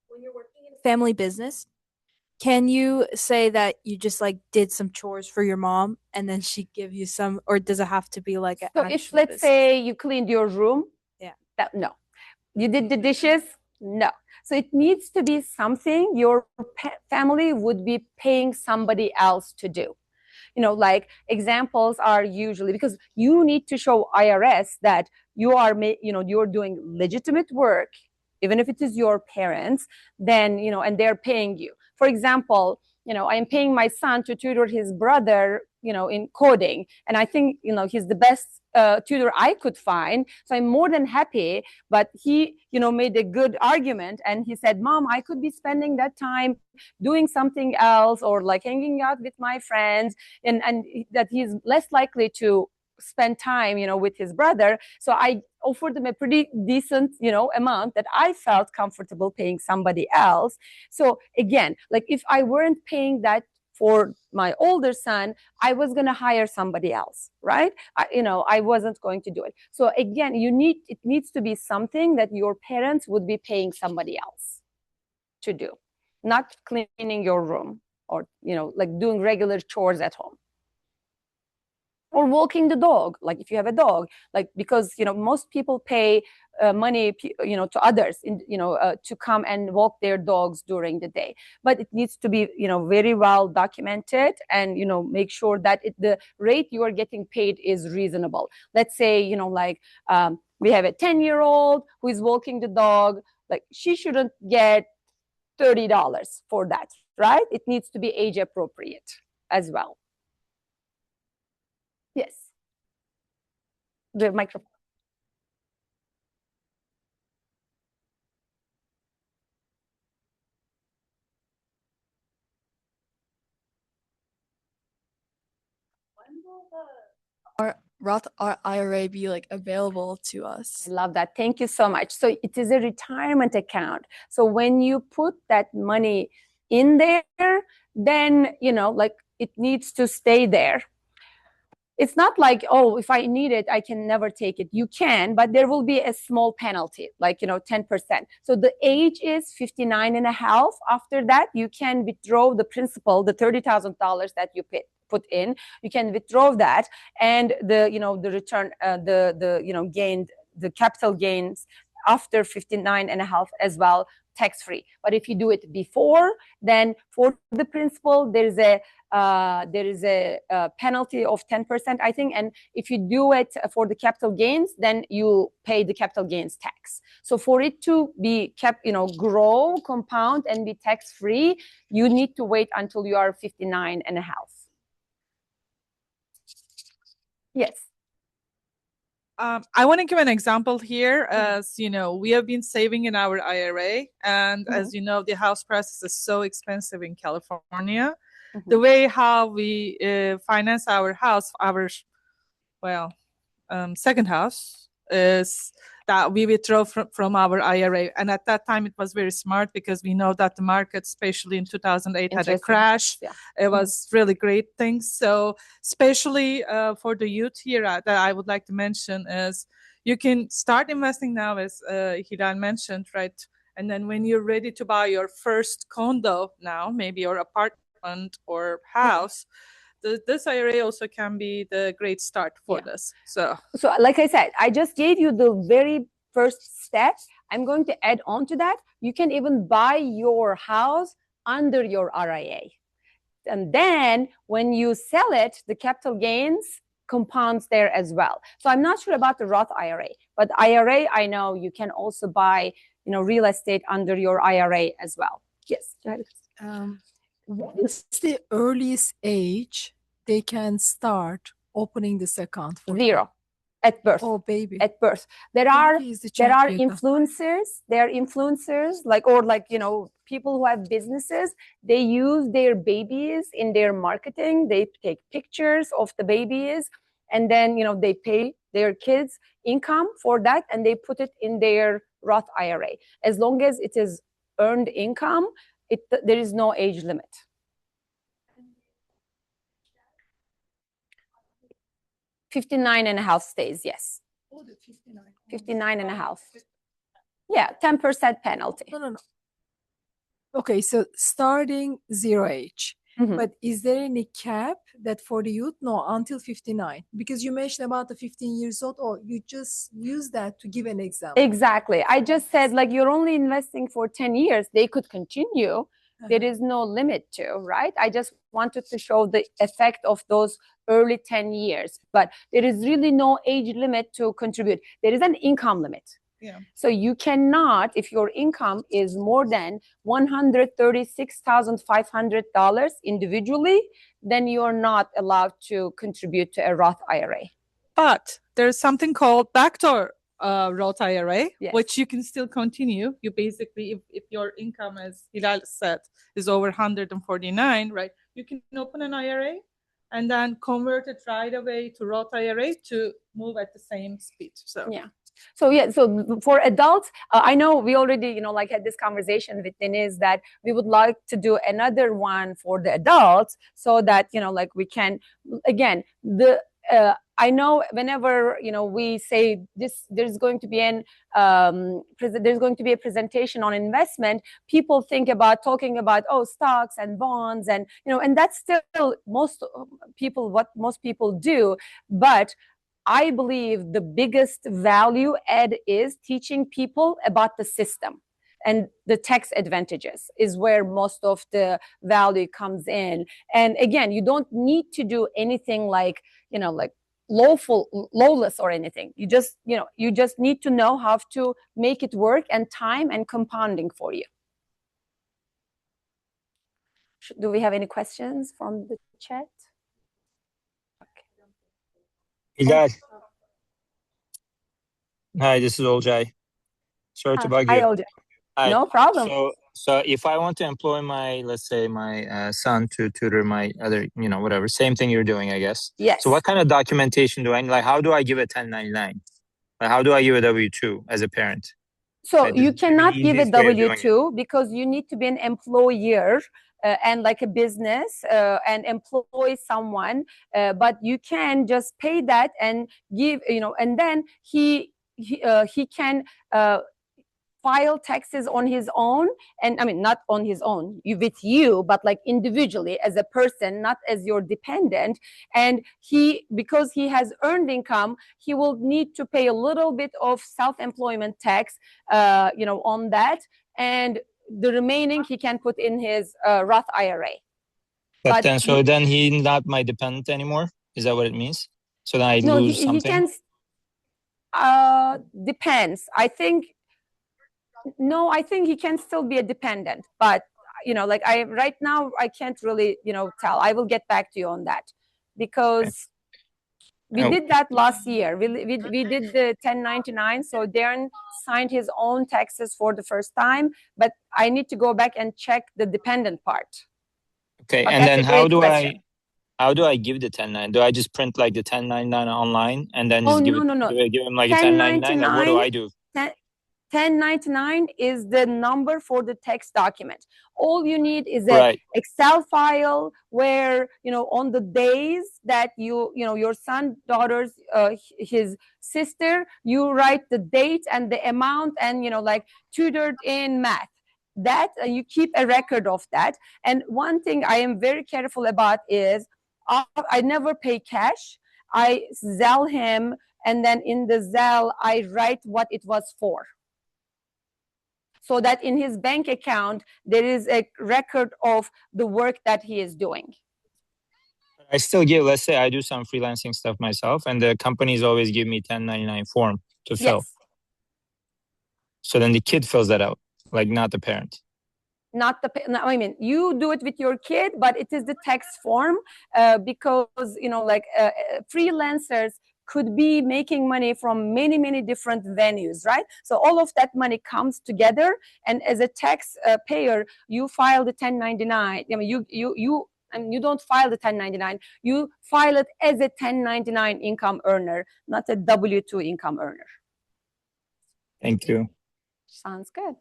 when you're working in a Family business, can you say that you just like did some chores for your mom and then she give you some, or does it have to be like an So if let's business? say you cleaned your room, Yeah. No. You did the dishes, no. So it needs to be something your family would be paying somebody else to do. Like examples are usually because you need to show IRS that you are, you're doing legitimate work, even if it is your parents, then, and they're paying you. For example, I'm paying my son to tutor his brother, in coding. And I think, he's the best tutor I could find. So I'm more than happy. But he, made a good argument. And he said, Mom, I could be spending that time doing something else or like hanging out with my friends, and that he's less likely to spend time, with his brother. So I offered him a pretty decent, amount that I felt comfortable paying somebody else. So again, like if I weren't paying that for my older son, I was going to hire somebody else, right? I wasn't going to do it. So again, it needs to be something that your parents would be paying somebody else to do, not cleaning your room or, like doing regular chores at home. Or walking the dog, like if you have a dog, like because most people pay money to others to come and walk their dogs during the day, but it needs to be very well documented and make sure that the rate you are getting paid is reasonable. Let's say like we have a 10-year-old who is walking the dog, like she shouldn't get $30 for that, right? It needs to be age appropriate as well. Yes. The microphone. when will the Our Roth IRA be like available to us? I love that. Thank you so much. So it is a retirement account. So when you put that money in there, then, like it needs to stay there. It's not like, oh, if I need it, I can never take it. You can, but there will be a small penalty, like, 10%. So the age is 59 and a half. After that, you can withdraw the principal, the $30,000 that you put in. You can withdraw that, and the return, gained, the capital gains after 59 and a half as well, tax-free. But if you do it before, then for the principal, there is a penalty of 10%, I think. And if you do it for the capital gains, then you pay the capital gains tax. So for it to be kept, grow, compound, and be tax-free, you need to wait until you are 59 and a half. Yes. I want to give an example here. As we have been saving in our IRA, and as you know, the house prices are so expensive in California. The way how we finance our house, second house, is that we withdraw from our IRA. And at that time, it was very smart because we know that the market, especially in 2008, had a crash. Yeah. It was really great things. So especially for the youth here that I would like to mention is you can start investing now, as Hilal mentioned, right? And then when you're ready to buy your first condo now, maybe your apartment or house, this IRA also can be the great start for this. So like I said, I just gave you the very first step. I'm going to add on to that. You can even buy your house under your RIA. And then when you sell it, the capital gains compounds there as well. So I'm not sure about the Roth IRA, but IRA, I know you can also buy, real estate under your IRA as well. Yes. Go ahead. What is the earliest age they can start opening this account for? 0 at birth. Oh, baby. At birth. There are influencers. There are influencers people who have businesses. They use their babies in their marketing. They take pictures of the babies, and then they pay their kids income for that, and they put it in their Roth IRA. As long as it is earned income, there is no age limit. $59.5 stays, yes. 59.5. Yeah, 10% penalty. No. Okay, so starting 0 age. Mhm. But is there any cap that for the youth? No, until 59. Because you mentioned about the 15 years old, or you just use that to give an example. Exactly. I just said, you're only investing for 10 years. They could continue. There is no limit to, right? I just wanted to show the effect of those early 10 years. But there is really no age limit to contribute. There is an income limit. Yeah. So you cannot, if your income is more than $136,500 individually, then you're not allowed to contribute to a Roth IRA. But there's something called backdoor Roth IRA, Yes. which you can still continue. You basically, if your income, as Hilal said, is over 149, right, you can open an IRA and then convert it right away to Roth IRA to move at the same speed. So So for adults, I know we already had this conversation with Denise that we would like to do another one for the adults, so that we can, again, I know whenever we say this, there's going to be a presentation on investment, people think about talking about stocks and bonds, and that's still what most people do. But I believe the biggest value add is teaching people about the system, and the tax advantages is where most of the value comes in. And again, you don't need to do anything like lawless or anything. You just need to know how to make it work, and time and compounding for you. Do we have any questions from the chat? Hilal. Hi, this is Olcay. Sorry to bug you. Hi, Olcay. Hi. No problem. So if I want to employ let's say my son to tutor my other, whatever, same thing you're doing, I guess. Yes. So what kind of documentation do I need? How do I give a 1099? How do I give a W-2 as a parent? So you cannot give a W-2 because you need to be an employer and like a business and employ someone. But you can just pay that and give, and then he can file taxes on his own, and I mean not on his own with you, but like individually as a person, not as your dependent. And because he has earned income, he will need to pay a little bit of self-employment tax on that, and the remaining he can put in his Roth IRA. But then he's not my dependent anymore? Is that what it means? So then I lose something? He depends. I think he can still be a dependent, but right now I can't really tell. I will get back to you on that, because we did that last year. We did the 1099, so Darren signed his own taxes for the first time, but I need to go back and check the dependent part. Okay, but and then how do I give the 1099? Do I just print like the 1099 online and then just give it? No. Do I give him like a 1099? Or what do I do? 1099 is the number for the tax document. All you need is an Excel file where, on the days that your son, daughters, his sister, you write the date and the amount and, tutored in math. That you keep a record of that. And one thing I am very careful about is I never pay cash. I Zelle him, and then in the Zelle, I write what it was for, so that in his bank account, there is a record of the work that he is doing. I still give, let's say I do some freelancing stuff myself, and the companies always give me 1099 form to fill. Yes. So then the kid fills that out, like not the parent. not the, I mean, you do it with your kid, but it is the tax form because, you know, like freelancers could be making money from many, many different venues, right? So all of that money comes together, and as a tax payer, you file the 1099. I mean, you don't file the 1099. You file it as a 1099 income earner, not a W-2 income earner. Thank you. Sounds good.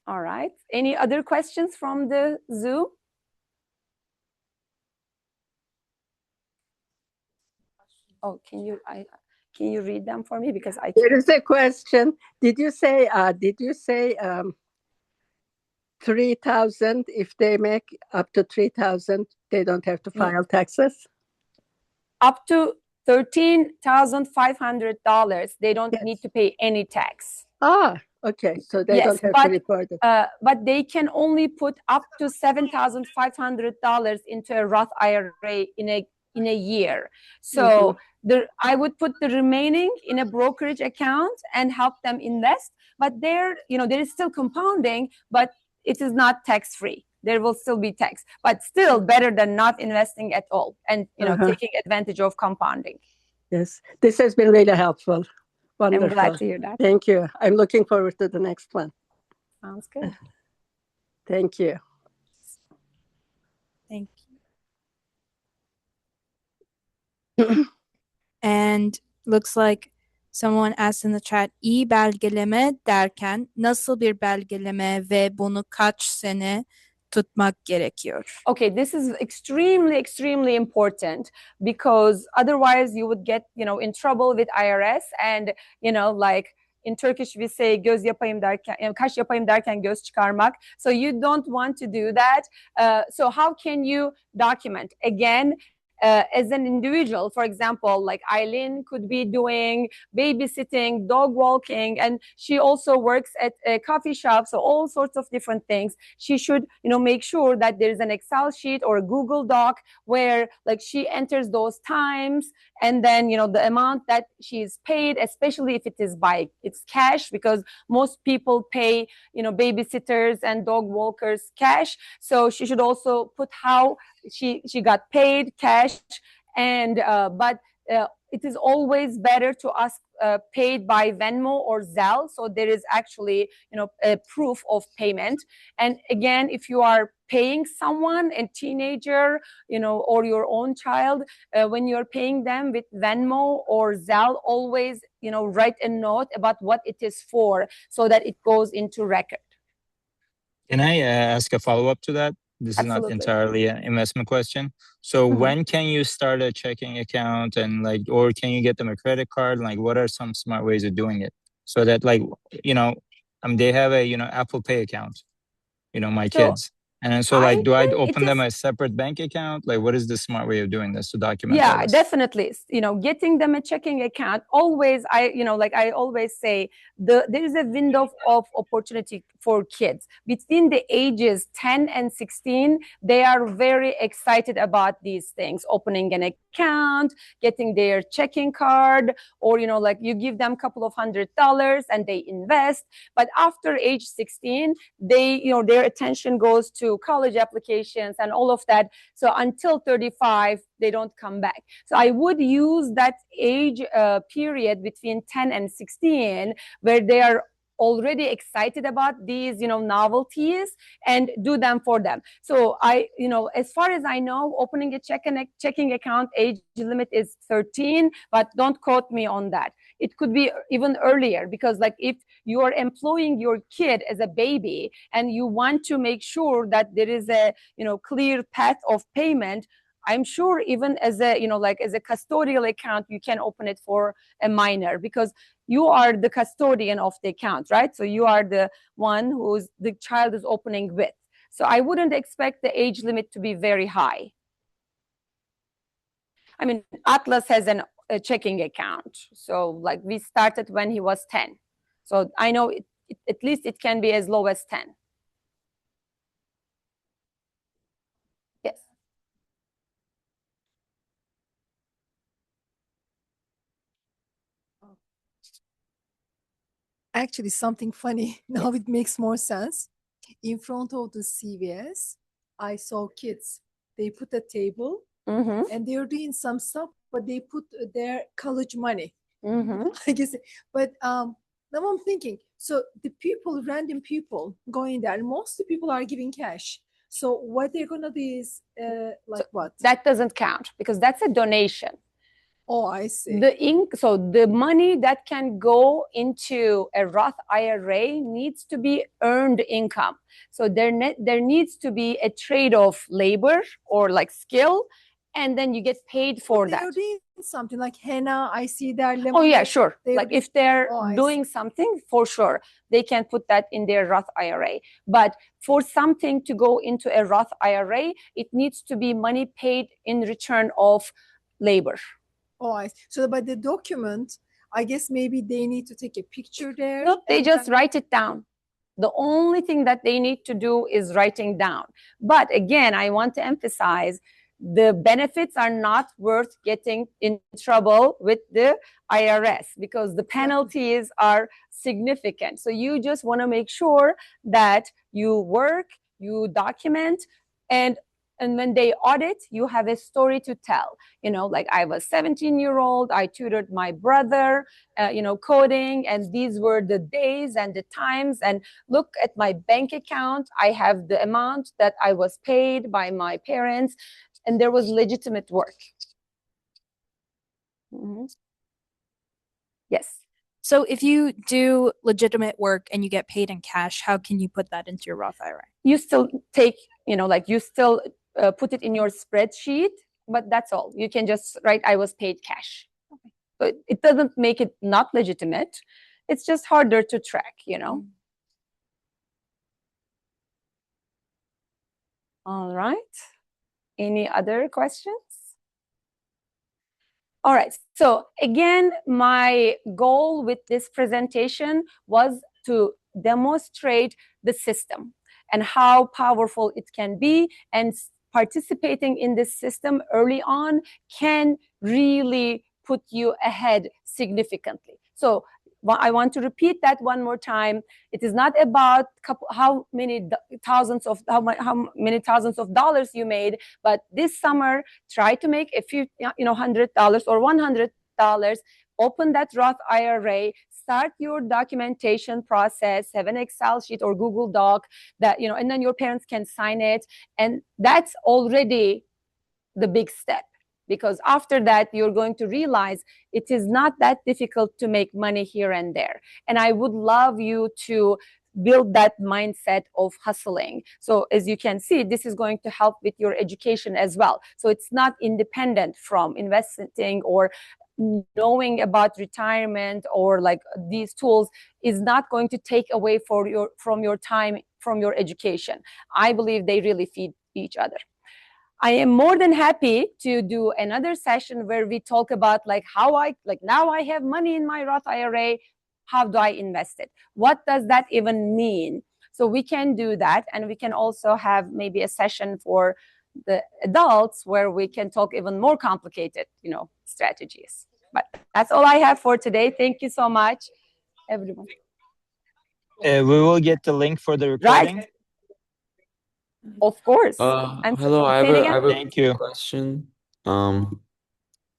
All right. Any other questions from the Zoom? Oh, can you read them for me, because I There is a question. Did you say 3,000? If they make up to 3,000, they don't have to file taxes? Up to $13,500, they don't need to pay any tax. Ah, okay. So they don't have to report it. But they can only put up to $7,500 into a Roth IRA in a year. So I would put the remaining in a brokerage account and help them invest. But there is still compounding, but it is not tax free. There will still be tax, but still better than not investing at all, and taking advantage of compounding. Yes, this has been really helpful. Wonderful. I'm glad to hear that. Thank you. I'm looking forward to the next one. Sounds good. Thank you. Thank you. And looks like someone asked in the chat, iyi belgeleme derken nasıl bir belgeleme ve bunu kaç sene tutmak gerekiyor? Okay, this is extremely, extremely important, because otherwise you would get, in trouble with IRS, and, like in Turkish we say göz yapayım derken, kaş yapayım derken göz çıkarmak. So you don't want to do that. So how can you document? Again, as an individual, for example, like Eileen could be doing babysitting, dog walking, and she also works at a coffee shop, so all sorts of different things. She should, make sure that there's an Excel sheet or a Google Doc where like she enters those times, and then, the amount that she's paid, especially if it's cash, because most people pay, babysitters and dog walkers cash. So she should also put how she got paid cash, and but it is always better to ask paid by Venmo or Zelle, so there is actually a proof of payment. And again, if you are paying someone, a teenager, or your own child, when you're paying them with Venmo or Zelle, always write a note about what it is for, so that it goes into record. Can I ask a follow-up to that? This is Absolutely. not entirely an investment question. So when can you start a checking account, and or can you get them a credit card? Like, what are some smart ways of doing it? So that they have a, Apple Pay account, my kids. And so do I open them a separate bank account? Like, what is the smart way of doing this to document all this? Definitely. Getting them a checking account, always, I always say, there is a window of opportunity for kids between the ages 10 and 16. They are very excited about these things, opening an account, getting their checking card, or, you give them a couple of $100 and they invest. But after age 16, their attention goes to college applications and all of that. So until 35, they don't come back. So I would use that age period between 10 and 16, where they are already excited about these, novelties, and do them for them. So as far as I know, opening a checking account age limit is 13, but don't quote me on that. It could be even earlier, because if you are employing your kid as a baby and you want to make sure that there is a, clear path of payment, I'm sure even as a, as a custodial account, you can open it for a minor, because you are the custodian of the account, right? So you are the one who's the child is opening with. So I wouldn't expect the age limit to be very high. I mean, Atlas has a checking account. So we started when he was 10. So I know at least it can be as low as 10. Yes. Actually, something funny. Now it makes more sense. in front of the CVS, I saw kids. They put a table Mm-hmm. and they're doing some stuff, but they put their college money. Mm-hmm. I guess. But now I'm thinking, so the people, random people going there, most of the people are giving cash. So what they're gonna do is like what? That doesn't count because that's a donation. Oh, I see. So the money that can go into a Roth IRA needs to be earned income. So there needs to be a trade of labor or like skill, and then you get paid for that. They're doing something like henna. I see that. Oh yeah, sure. They're Like if they're I doing something, for sure, they can put that in their Roth IRA. But for something to go into a Roth IRA, it needs to be money paid in return of labor. Oh, I see. So by the document, I guess maybe they need to take a picture there. Nope, they just write it down. The only thing that they need to do is writing down. But again, I want to emphasize the benefits are not worth getting in trouble with the IRS because the penalties are significant. So you just want to make sure that you work, you document, and when they audit, you have a story to tell. You know, like I was 17-year-old, I tutored my brother, coding, and these were the days and the times. And look at my bank account. I have the amount that I was paid by my parents, and there was legitimate work. Mm-hmm. Yes. So if you do legitimate work and you get paid in cash, how can you put that into your Roth IRA? You still take, you still put it in your spreadsheet, but that's all. You can just write, I was paid cash. Okay. But it doesn't make it not legitimate. It's just harder to track, Mm-hmm. All right. Any other questions? All right. So again, my goal with this presentation was to demonstrate the system and how powerful it can be, and participating in this system early on can really put you ahead significantly. So I want to repeat that one more time. It is not about how many thousands of dollars you made, but this summer try to make a few, $100 or $100. Open that Roth IRA. Start your documentation process. Have an Excel sheet or Google Doc that and then your parents can sign it, and that's already the big step. Because after that, you're going to realize it is not that difficult to make money here and there. And I would love you to build that mindset of hustling. So as you can see, this is going to help with your education as well. So it's not independent from investing or knowing about retirement, or like these tools is not going to take away from your time, from your education. I believe they really feed each other. I am more than happy to do another session where we talk about now I have money in my Roth IRA. How do I invest it? What does that even mean? So we can do that. And we can also have maybe a session for the adults where we can talk even more complicated, strategies. But that's all I have for today. Thank you so much, everyone. We will get the link for the recording. Right. Of course. Hello, I have a Thank you. question.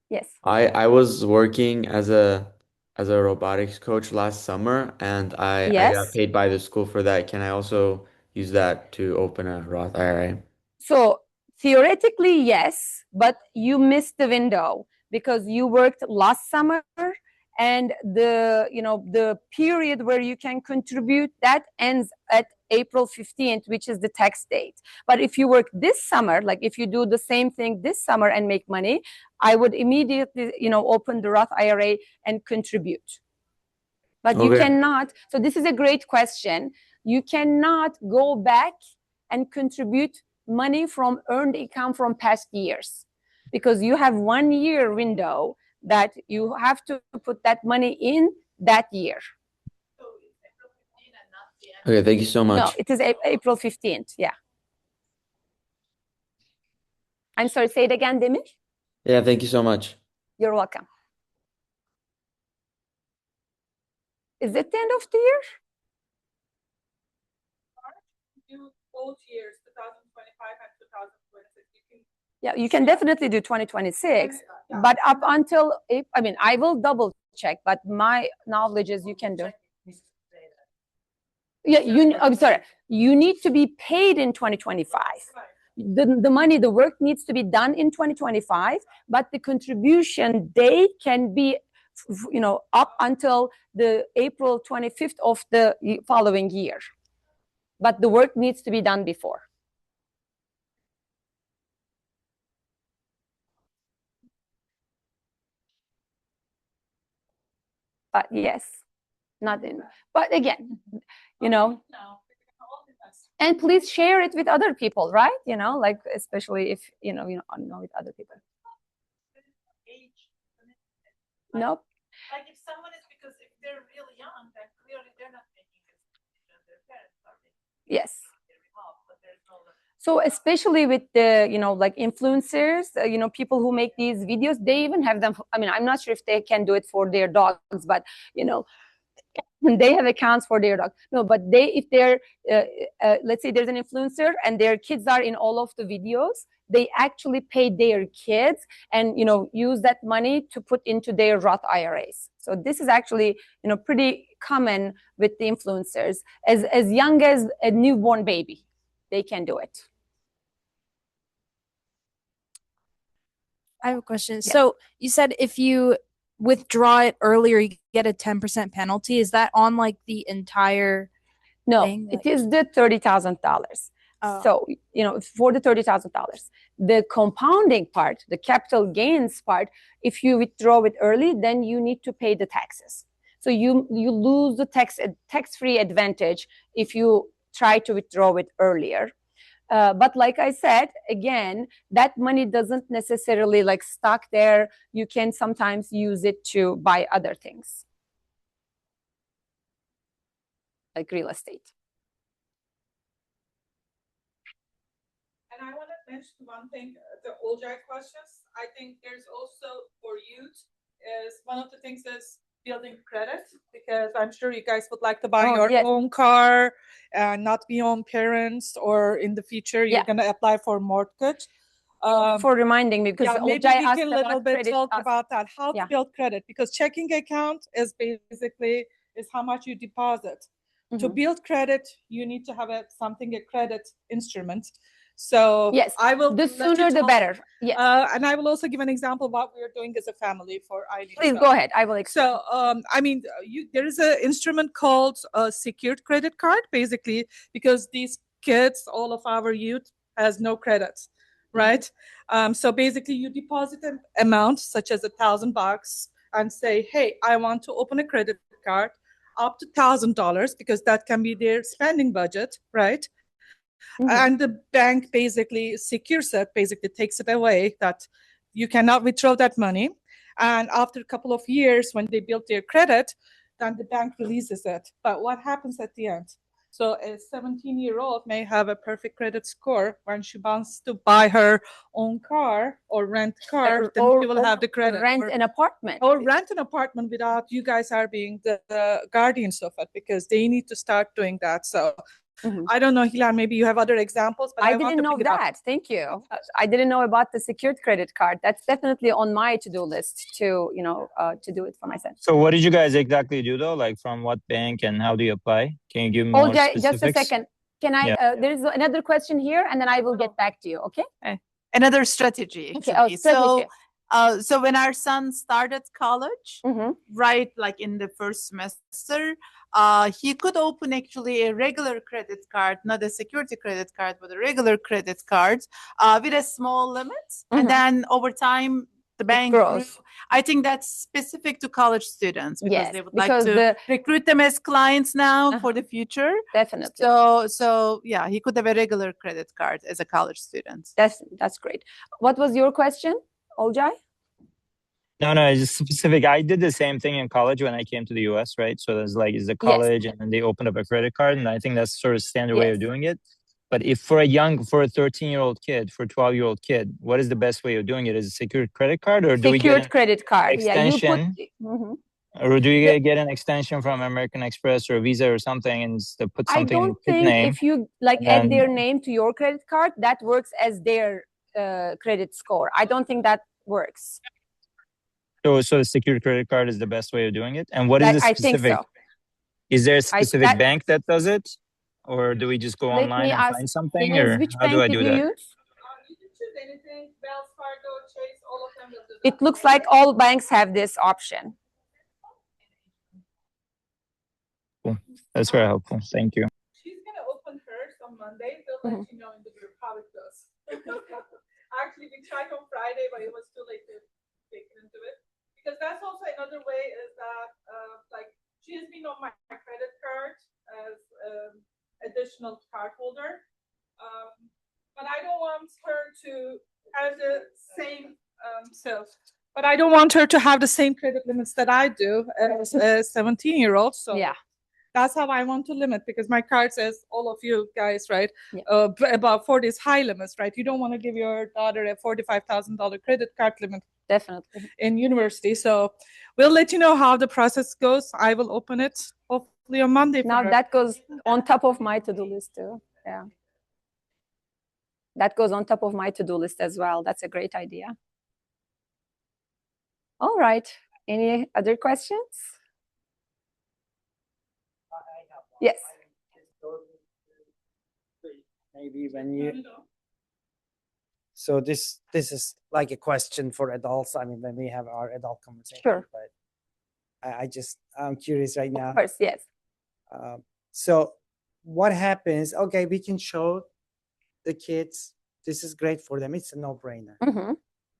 Yes. I was working as a robotics coach last summer, and I got paid by the school for that. Can I also use that to open a Roth IRA? So theoretically, yes, but you missed the window because you worked last summer, and the period where you can contribute that ends at April 15th, which is the tax date. But if you work this summer, like if you do the same thing this summer and make money, I would immediately, open the Roth IRA and contribute. But you cannot. So this is a great question. You cannot go back and contribute money from earned income from past years, because you have 1 year window that you have to put that money in that year. Okay, thank you so much. No, it is April 15th. Yeah. I'm sorry, say it again, Demir. Yeah, thank you so much. You're welcome. Is it the end of the year? both years, 2025 and 2026. Yeah, you can definitely do 2026, but up until, I mean, I will double check, but my knowledge is you can do. Yeah, I'm sorry. You need to be paid in 2025. The money, the work needs to be done in 2025, but the contribution date can be, up until the April 25th of the following year. But the work needs to be done before. But yes, not in. But again, and please share it with other people, right? Like especially if you know with other people. Nope. Like if someone is, because if they're really young, then clearly they're not making this decision. Their parents are making. Yes. So especially with the, like influencers, people who make these videos, they even have them. I mean, I'm not sure if they can do it for their dogs, but, they have accounts for their dogs. No, but if they're, let's say there's an influencer and their kids are in all of the videos, they actually pay their kids and, use that money to put into their Roth IRAs. So this is actually, pretty common with the influencers. As young as a newborn baby, they can do it. I have a question. Yeah. So you said if you withdraw it earlier, you get a 10% penalty. Is that on like the entire thing? It is the $30,000. Oh. So, for the $30,000, the compounding part, the capital gains part, if you withdraw it early, then you need to pay the taxes. So you lose the tax-free advantage if you try to withdraw it earlier. But like I said, again, that money doesn't necessarily like stuck there. You can sometimes use it to buy other things, like real estate. And I want to mention one thing, the Olcay questions. I think there's also for youth is one of the things is building credit, because I'm sure you guys would like to buy your own car and not be on parents, or in the future you're going to apply for mortgage. For reminding me, because maybe we can a little bit talk about that, how to build credit, because checking account is basically is how much you deposit. Mm-hmm. To build credit, you need to have a credit instrument. So yes, the sooner the better. Yes. And I will also give an example of what we are doing as a family for Eileen. Please go ahead. I will explain. So, there is an instrument called a secured credit card, basically, because these kids, all of our youth, has no credit, right? Mm-hmm. So basically, you deposit an amount such as $1,000 and say, "Hey, I want to open a credit card up to $1,000 because that can be their spending budget, right?" Mm-hmm. And the bank basically secures it, basically takes it away, that you cannot withdraw that money. And after a couple of years, when they build their credit, then the bank releases it. But what happens at the end? So a 17-year-old may have a perfect credit score. When she wants to buy her own car or rent a car, then she will have the credit. Rent an apartment. Or rent an apartment without you guys are being the guardians of it, because they need to start doing that. So mm-hmm. I don't know, Hilal, maybe you have other examples, but I didn't know that. Thank you. I didn't know about the secured credit card. That's definitely on my to-do list to do it for myself. So what did you guys exactly do though? Like from what bank and how do you apply? Can you give me more specifics? Just a second. Can I, there's another question here and then I will get back to you, okay? Another strategy. Okay, strategy. So when our son started college, mm-hmm. right, like in the first semester, he could open actually a regular credit card, not a security credit card, but a regular credit card with a small limit. Mm-hmm. And then over time, the bank grows. I think that's specific to college students because they would like to recruit them as clients now for the future. Definitely. So yeah, he could have a regular credit card as a college student. That's great. What was your question, Olcay? No, it's just specific. I did the same thing in college when I came to the US, right? So there's is a college and then they opened up a credit card, and I think that's sort of standard way of doing it. But if for a 13-year-old kid, for a 12-year-old kid, what is the best way of doing it? Is it a secured credit card, or do we get secured credit card? Extension? Mm-hmm. Or do you get an extension from American Express or Visa or something and put something in I don't kid think name? if you like add their name to your credit card, that works as their credit score. I don't think that works. So the secured credit card is the best way of doing it? And what is the specific? I think so. Is there a specific bank that does it? Or do we just go online and find something? Or Which how bank do I did do you that? use? You can choose anything, Wells Fargo, Chase, all of them will do that. It looks like all banks have this option. Cool. That's very helpful. Thank you. She's gonna open hers on Monday. They'll let you know in the group how it goes. Actually, we tried on Friday, but it was too late to get into it. Because that's also another way is that like she has been on my credit card as additional card holder. But I don't want her to have the same but I don't want her to have the same credit limits that I do as a 17-year-old. So yeah, that's how I want to limit, because my card says, all of you guys, right, yeah. About 40 is high limits, right? You don't want to give your daughter a $45,000 credit card limit. Definitely. In university. So we'll let you know how the process goes. I will open it hopefully on Monday. Now that goes on top of my to-do list too. Yeah. That goes on top of my to-do list as well. That's a great idea. All right. Any other questions? Yes. Maybe when you. So this is like a question for adults. I mean, when we have our adult conversation. Sure. But I'm curious right now. Of course, yes. So what happens? Okay, we can show the kids this is great for them. It's a no-brainer. Mm-hmm.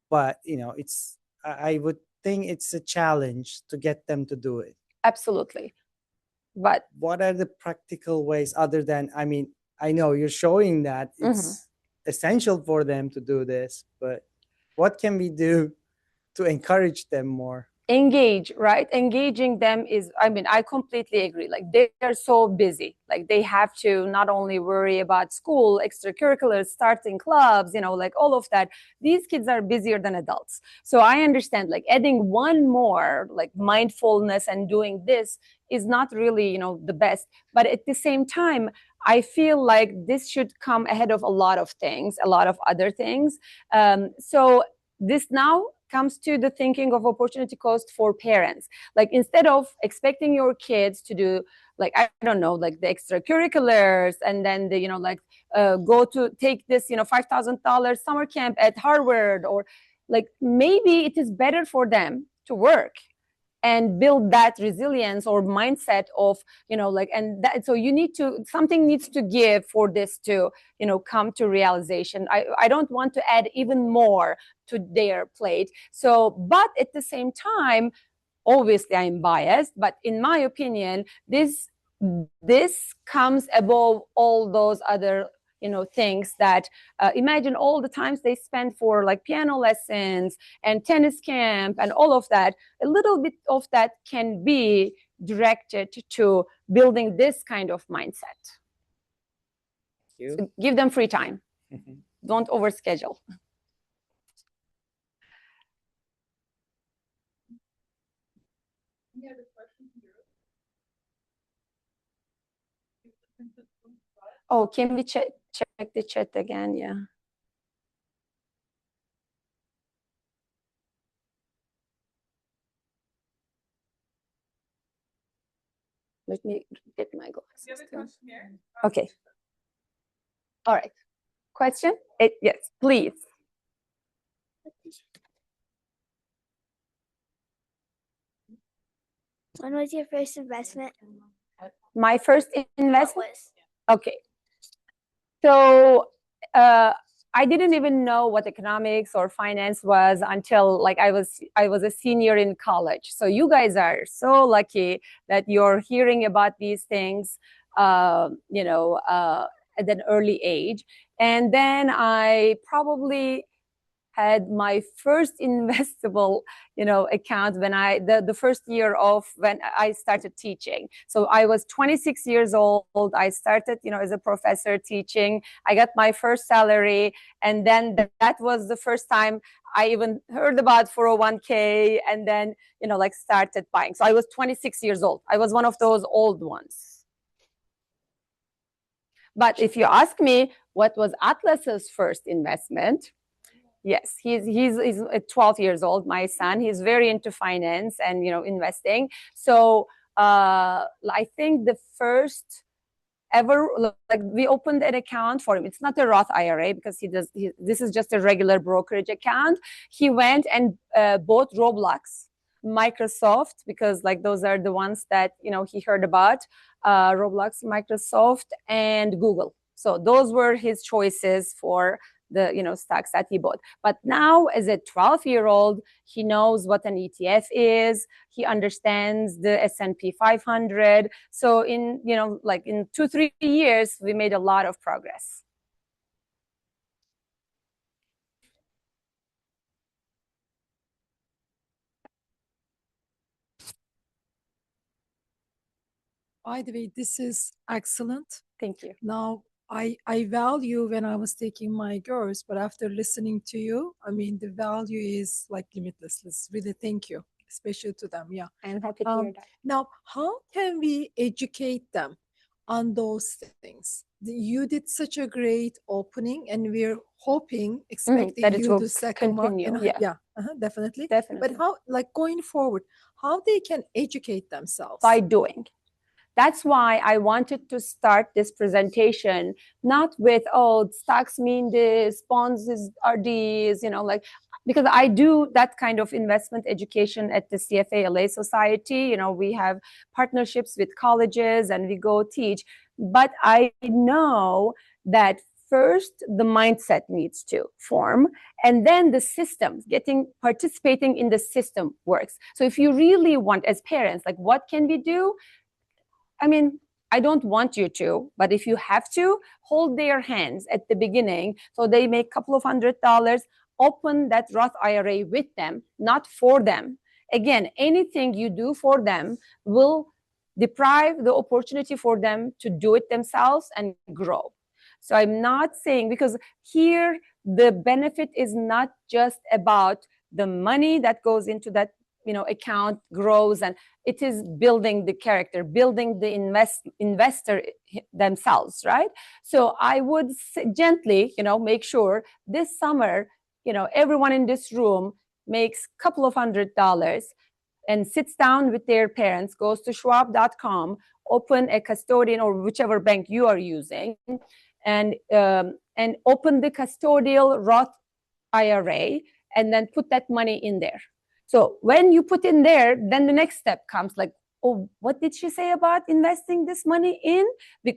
But I would think it's a challenge to get them to do it. Absolutely. But what are the practical ways other than, I mean, I know you're showing that it's essential for them to do this, but what can we do to encourage them more? Engage, right? Engaging them is, I mean, I completely agree. Like they are so busy. Like they have to not only worry about school, extracurriculars, starting clubs, like all of that. These kids are busier than adults. So I understand like adding one more, like mindfulness and doing this is not really, the best. But at the same time, I feel like this should come ahead of a lot of things, a lot of other things. So this now comes to the thinking of opportunity cost for parents. Like instead of expecting your kids to do like, I don't know, like the extracurriculars and then the, go to take this, $5,000 summer camp at Harvard, or like maybe it is better for them to work and build that resilience or mindset of, and that, so something needs to give for this to, come to realization. I don't want to add even more to their plate. So, but at the same time, obviously I'm biased, but in my opinion, this comes above all those other things that imagine all the times they spend for like piano lessons and tennis camp and all of that. A little bit of that can be directed to building this kind of mindset. So give them free time. Don't overschedule. Oh, can we check the chat again? Yeah. Let me get my glasses. Okay. All right. Question? Yes, please. When was your first investment? My first investment? Okay. So I didn't even know what economics or finance was until like I was a senior in college. So you guys are so lucky that you're hearing about these things, at an early age. And then I probably had my first investable, account when the first year of when I started teaching. So I was 26 years old. I started, as a professor teaching. I got my first salary. And then that was the first time I even heard about 401k and then, started buying. So I was 26 years old. I was one of those old ones. But if you ask me, what was Atlas's first investment? Yes, he's 12 years old, my son. He's very into finance and, investing. So I think the first ever, like we opened an account for him. It's not a Roth IRA because this is just a regular brokerage account. He went and bought Roblox, Microsoft, because like those are the ones that, he heard about, Roblox, Microsoft, and Google. So those were his choices for the stocks that he bought. But now as a 12-year-old, he knows what an ETF is. He understands the S&P 500. So in 2-3 years, we made a lot of progress. By the way, this is excellent. Thank you. Now, I value when I was taking my girls, but after listening to you, I mean, the value is like limitless. Let's really thank you, especially to them. Yeah. I'm happy to hear that. Now, how can we educate them on those things? You did such a great opening, and we're hoping, expecting that it you will to second continue. one. Yeah, definitely. Definitely. But how, like going forward, how they can educate themselves? By doing. That's why I wanted to start this presentation, not with, stocks mean this, bonds are these, because I do that kind of investment education at the CFA LA Society. We have partnerships with colleges and we go teach. But I know that first the mindset needs to form, and then the systems, participating in the system works. So if you really want, as parents, like what can we do? I mean, I don't want you to, but if you have to, hold their hands at the beginning so they make a couple of $100, open that Roth IRA with them, not for them. Again, anything you do for them will deprive the opportunity for them to do it themselves and grow. So I'm not saying, because here the benefit is not just about the money that goes into that account grows, and it is building the character, building the investor themselves, right? So I would gently, make sure this summer, everyone in this room makes a couple of $100 and sits down with their parents, goes to schwab.com, open a custodian or whichever bank you are using, and open the custodial Roth IRA, and then put that money in there. So when you put in there, then the next step comes like, oh, what did she say about investing this money in?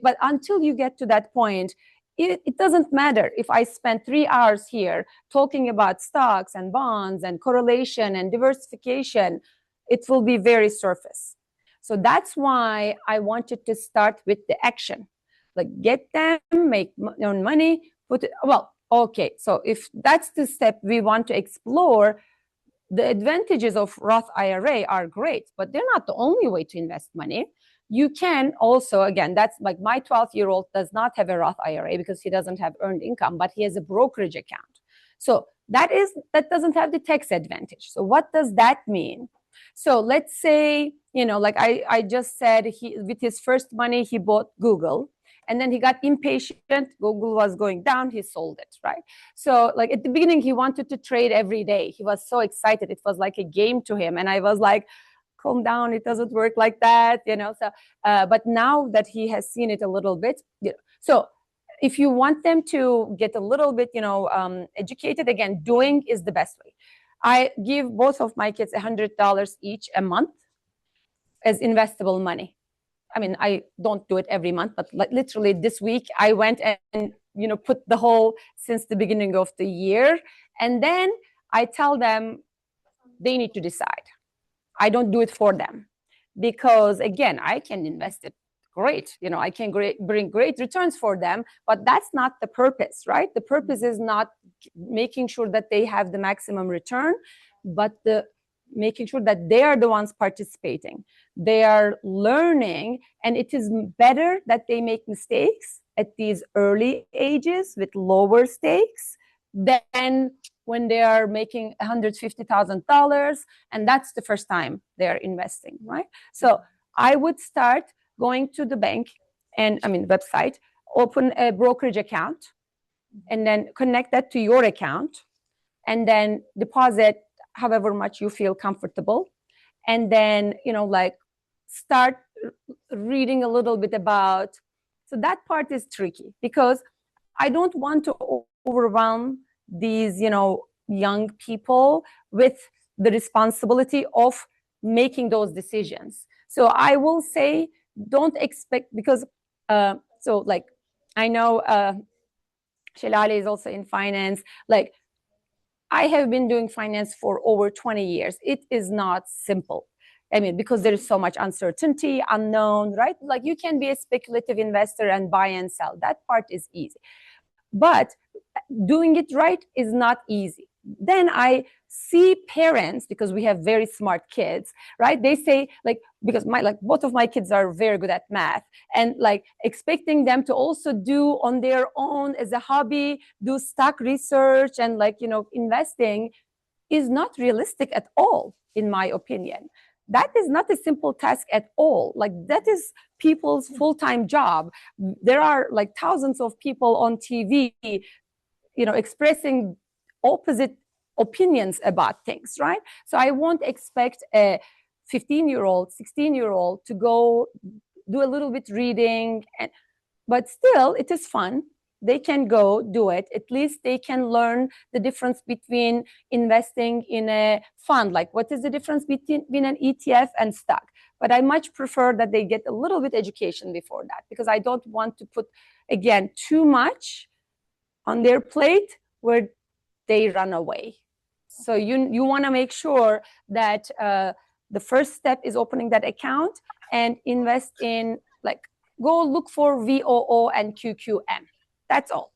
But until you get to that point, it doesn't matter if I spend 3 hours here talking about stocks and bonds and correlation and diversification, it will be very surface. So that's why I wanted to start with the action. Like get them, make money, okay. So if that's the step we want to explore, the advantages of Roth IRA are great, but they're not the only way to invest money. You can also, again, that's like my 12-year-old does not have a Roth IRA because he doesn't have earned income, but he has a brokerage account. So that doesn't have the tax advantage. So what does that mean? So let's say, like I just said, with his first money, he bought Google. And then he got impatient. Google was going down. He sold it, right? So like at the beginning, he wanted to trade every day. He was so excited. It was like a game to him. And I was like, calm down. It doesn't work like that, So, but now that he has seen it a little bit, so if you want them to get a little bit, educated, again, doing is the best way. I give both of my kids $100 each a month as investable money. I mean, I don't do it every month, but literally this week I went and, put the whole since the beginning of the year. And then I tell them they need to decide. I don't do it for them because, again, I can invest it great. I can bring great returns for them, but that's not the purpose, right? The purpose is not making sure that they have the maximum return, but making sure that they are the ones participating. They are learning, and it is better that they make mistakes at these early ages with lower stakes than when they are making $150,000 and that's the first time they're investing, right? So I would start going to the bank and website, open a brokerage account, and then connect that to your account, and then deposit however much you feel comfortable, and then start reading a little bit about. So that part is tricky because I don't want to overwhelm these young people with the responsibility of making those decisions. So I will say, don't expect, because I know Hilal is also in finance. I have been doing finance for over 20 years. It is not simple. Because there is so much uncertainty, unknown, right? You can be a speculative investor and buy and sell. That part is easy. But doing it right is not easy. Then I see parents, because we have very smart kids, right? They say, because both of my kids are very good at math, and expecting them to also do on their own as a hobby, do stock research and investing is not realistic at all, in my opinion. That is not a simple task at all. That is people's full-time job. There are thousands of people on TV, expressing opposite opinions about things, right? So I won't expect a 15-year-old, 16-year-old to go do a little bit reading, but still it is fun. They can go do it. At least they can learn the difference between investing in a fund. What is the difference between an ETF and stock? But I much prefer that they get a little bit education before that, because I don't want to put, again, too much on their plate where they run away. So you want to make sure that the first step is opening that account and invest in, go look for VOO and QQM. That's all.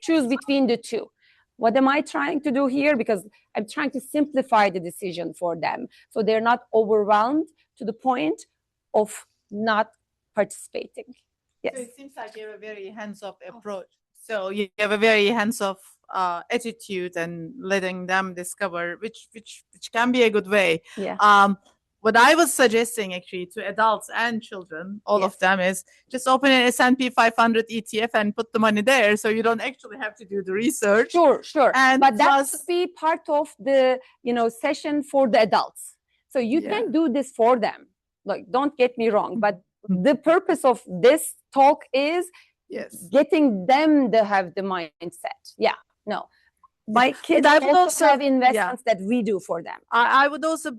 Choose between the two. What am I trying to do here? Because I'm trying to simplify the decision for them, so they're not overwhelmed to the point of not participating. Yes. So it seems like you have a very hands-off approach. So you have a very hands-off attitude and letting them discover, which can be a good way. Yeah. What I was suggesting actually to adults and children, all of them, is just open an S&P 500 ETF and put the money there, so you don't actually have to do the research. Sure. And but that must be part of the session for the adults. So you can do this for them. Don't get me wrong, but the purpose of this talk is getting them to have the mindset. Yeah. No. My kids also have investments that we do for them. I would also,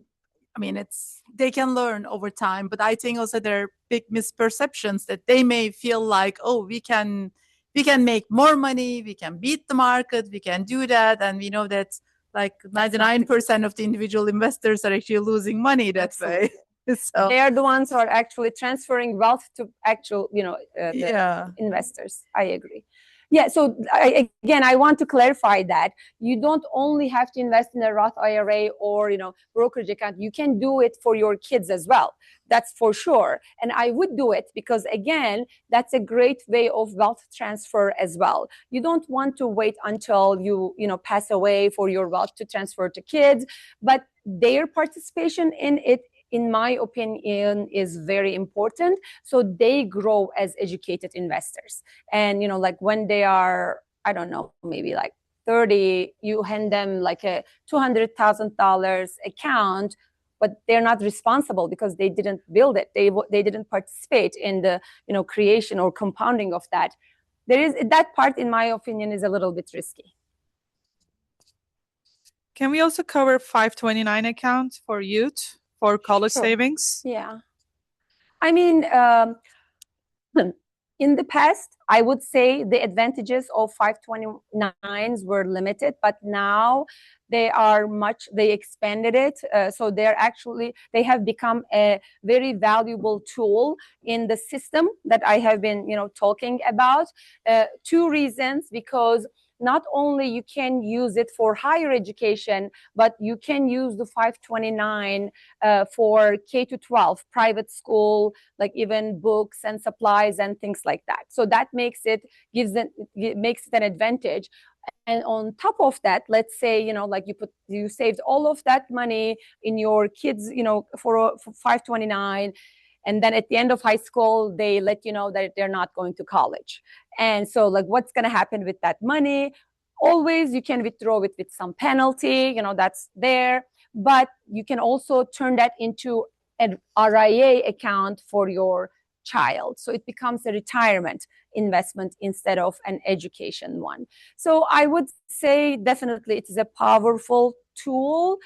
they can learn over time, but I think also there are big misperceptions that they may feel like, oh, we can make more money, we can beat the market, we can do that. And we know that 99% of the individual investors are actually losing money that way. So they are the ones who are actually transferring wealth to actual, the investors. I agree. Yeah. So I want to clarify that you don't only have to invest in a Roth IRA or, brokerage account. You can do it for your kids as well. That's for sure. And I would do it because, again, that's a great way of wealth transfer as well. You don't want to wait until you pass away for your wealth to transfer to kids, but their participation in it, in my opinion, is very important. So they grow as educated investors. And, when they are, I don't know, maybe 30, you hand them a $200,000 account, but they're not responsible because they didn't build it. They didn't participate in the, creation or compounding of that. That part, in my opinion, is a little bit risky. Can we also cover 529 accounts for youth? For college savings? Yeah. In the past, I would say the advantages of 529s were limited, but now they expanded it. So they have become a very valuable tool in the system that I have been, talking about. Two reasons, because not only you can use it for higher education, but you can use the 529 for K to 12 private school, like even books and supplies and things like that. So that makes it an advantage. And on top of that, let's say, like you saved all of that money in your kids, for 529, and then at the end of high school, they let you know that they're not going to college. And so like, what's going to happen with that money? Always you can withdraw it with some penalty, that's there, but you can also turn that into an RIA account for your child. So it becomes a retirement investment instead of an education one. So I would say definitely it is a powerful tool.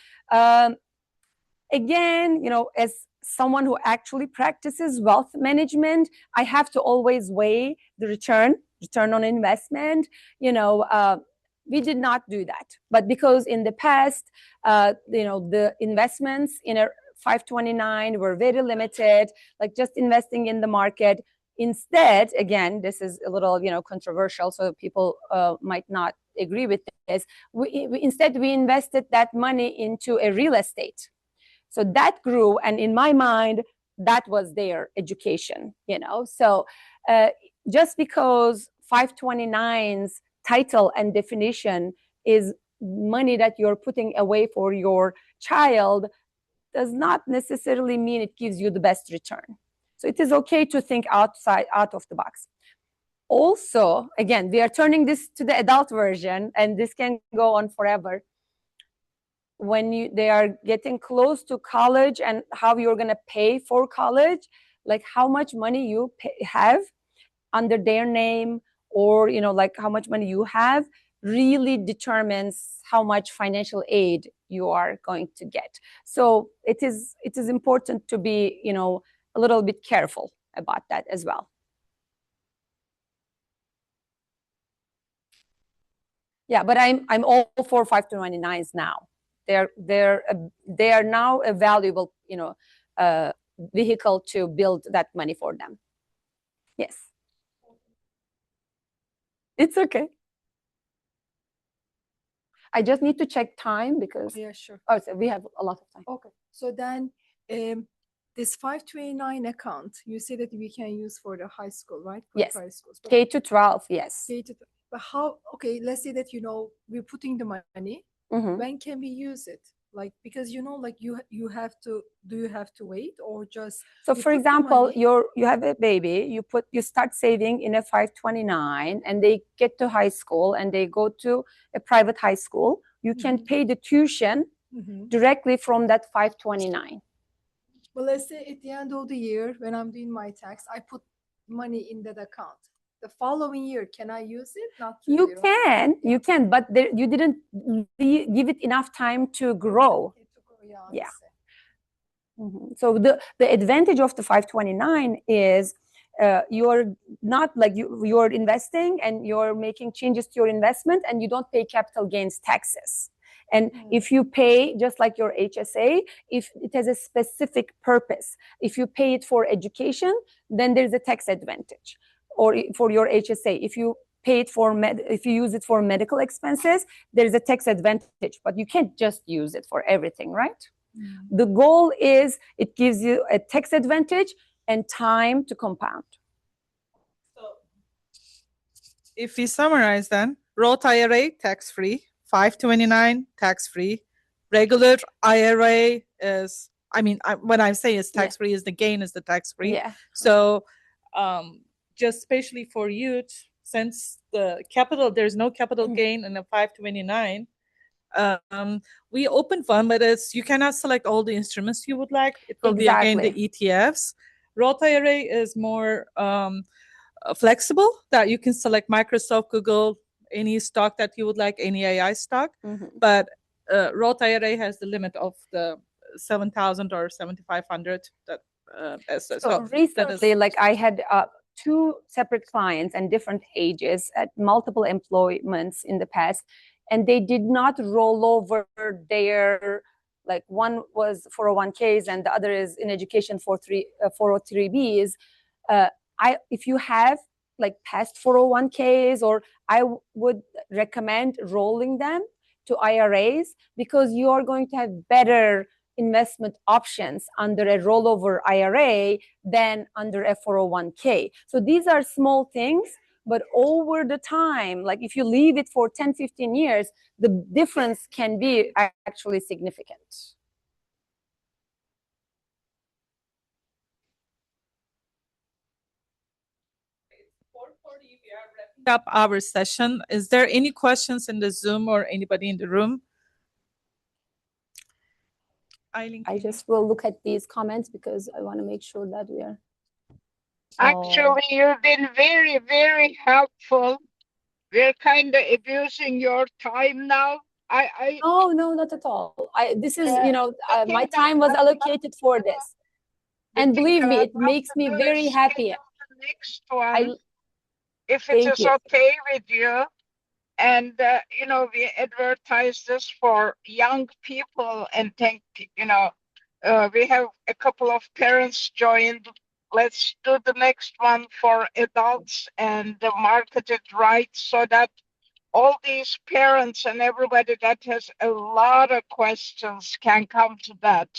Again, as someone who actually practices wealth management, I have to always weigh the return on investment. We did not do that, but because in the past, the investments in a 529 were very limited, like just investing in the market. Instead, again, this is a little, controversial, so people might not agree with this. Instead, we invested that money into a real estate. So that grew, and in my mind, that was their education, So just because 529's title and definition is money that you're putting away for your child does not necessarily mean it gives you the best return. So it is okay to think out of the box. Also, again, we are turning this to the adult version, and this can go on forever. When they are getting close to college and how you're going to pay for college, like how much money you have under their name, or like how much money you have, really determines how much financial aid you are going to get. So it is important to be a little bit careful about that as well. Yeah, but I'm all for 529s now. They are now a valuable vehicle to build that money for them. Yes. It's okay. I just need to check time because Sure. Oh, so we have a lot of time. Okay. So then this 529 account, you say that we can use for the high school, right? For yes. high schools. K to 12, yes. But let's say that, we're putting the money. Mm-hmm. When can we use it? Like, because like you have to, do you have to wait, or just? So for example, you have a baby, you start saving in a 529, and they get to high school and they go to a private high school. You can pay the tuition directly from that 529. Well, let's say at the end of the year, when I'm doing my tax, I put money in that account. The following year, can I use it? Not really, you can, but you didn't give it enough time to grow. Yeah. So the advantage of the 529 is you're not like you're investing and you're making changes to your investment, and you don't pay capital gains taxes. And if you pay, just like your HSA, if it has a specific purpose, if you pay it for education, then there's a tax advantage. Or for your HSA, if you pay it if you use it for medical expenses, there is a tax advantage, but you can't just use it for everything, right? The goal is it gives you a tax advantage and time to compound. So if we summarize then, Roth IRA, tax-free, 529, tax-free, regular IRA is, when I say it's tax-free, is the gain is the tax-free. Yeah. So just especially for youth, since there's no capital gain in a 529, we opened one, but you cannot select all the instruments you would like. It will be again the ETFs. Roth IRA is more flexible, that you can select Microsoft, Google, any stock that you would like, any AI stock. But Roth IRA has the limit of the 7,000 or 7,500. So recently, like I had 2 separate clients and different ages at multiple employments in the past, and they did not roll over their, like one was 401ks and the other is in education for 403bs. If you have like past 401ks, or I would recommend rolling them to IRAs, because you are going to have better investment options under a rollover IRA than under a 401k. So these are small things, but over the time, like if you leave it for 10, 15 years, the difference can be actually significant. We are wrapping up our session. Is there any questions in the Zoom or anybody in the room? I just will look at these comments because I want to make sure that we are. Actually, you've been very, very helpful. We're kind of abusing your time now. Oh, no, not at all. This is, my time was allocated for this. And believe me, it makes me very happy. Next one, if it is okay with you. And, we advertise this for young people and think, we have a couple of parents joined. Let's do the next one for adults and market it right so that all these parents and everybody that has a lot of questions can come to that.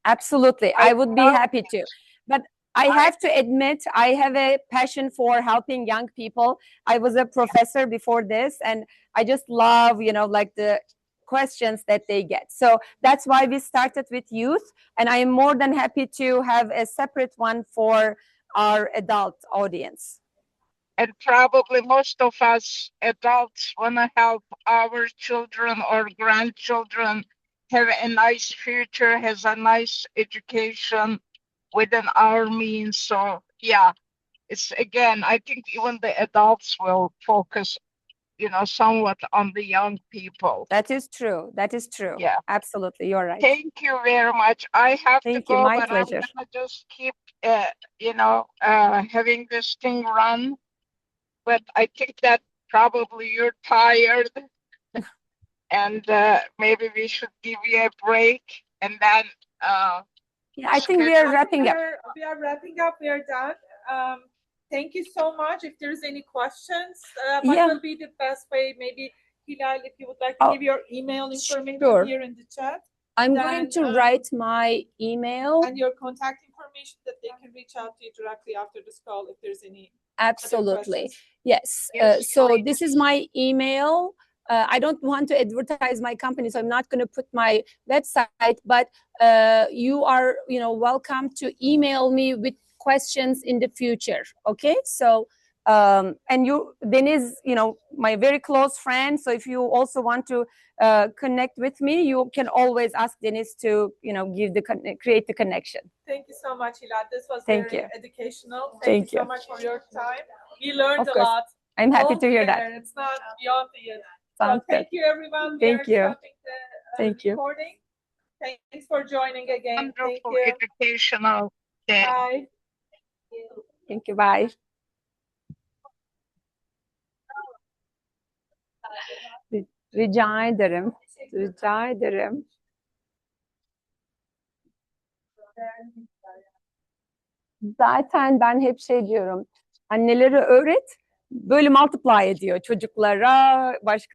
Absolutely. I would be happy to. But I have to admit, I have a passion for helping young people. I was a professor before this, and I just love, like the questions that they get. So that's why we started with youth, and I am more than happy to have a separate one for our adult audience. And probably most of us adults want to help our children or grandchildren have a nice future, has a nice education within our means. So yeah, it's again, I think even the adults will focus, somewhat on the young people. That is true. That is true. Yeah, absolutely. You're right. Thank you very much. I have to go, my but pleasure. I'm gonna just keep, having this thing run. But I think that probably you're tired, and maybe we should give you a break, and then. Yeah, I think we are wrapping up. We are wrapping up. We are done. Thank you so much. If there's any questions, what will be the best way? Maybe, Hilal, if you would like to give your email information here in the chat. I'm going to write my email. And your contact information that they can reach out to you directly after this call if there's any. Absolutely. Yes. So this is my email. I don't want to advertise my company, so I'm not going to put my website, but you are, welcome to email me with questions in the future. Okay. So, and Deniz, my very close friend. So if you also want to connect with me, you can always ask Deniz to, create the connection. Thank you so much, Hilal. This was Thank very you. educational. Thank you so much for your time. We learned a lot. I'm happy to hear that. It's not beyond the end. Sounds good. Thank you, everyone. Thank you. Thank you. Recording. Thanks for joining again. Wonderful Thank you. educational day. Bye. Thank you. Bye. Rica ederim. Rica ederim. Zaten ben hep şey diyorum. Annelere öğret, böyle multiply ediyor çocuklara, başka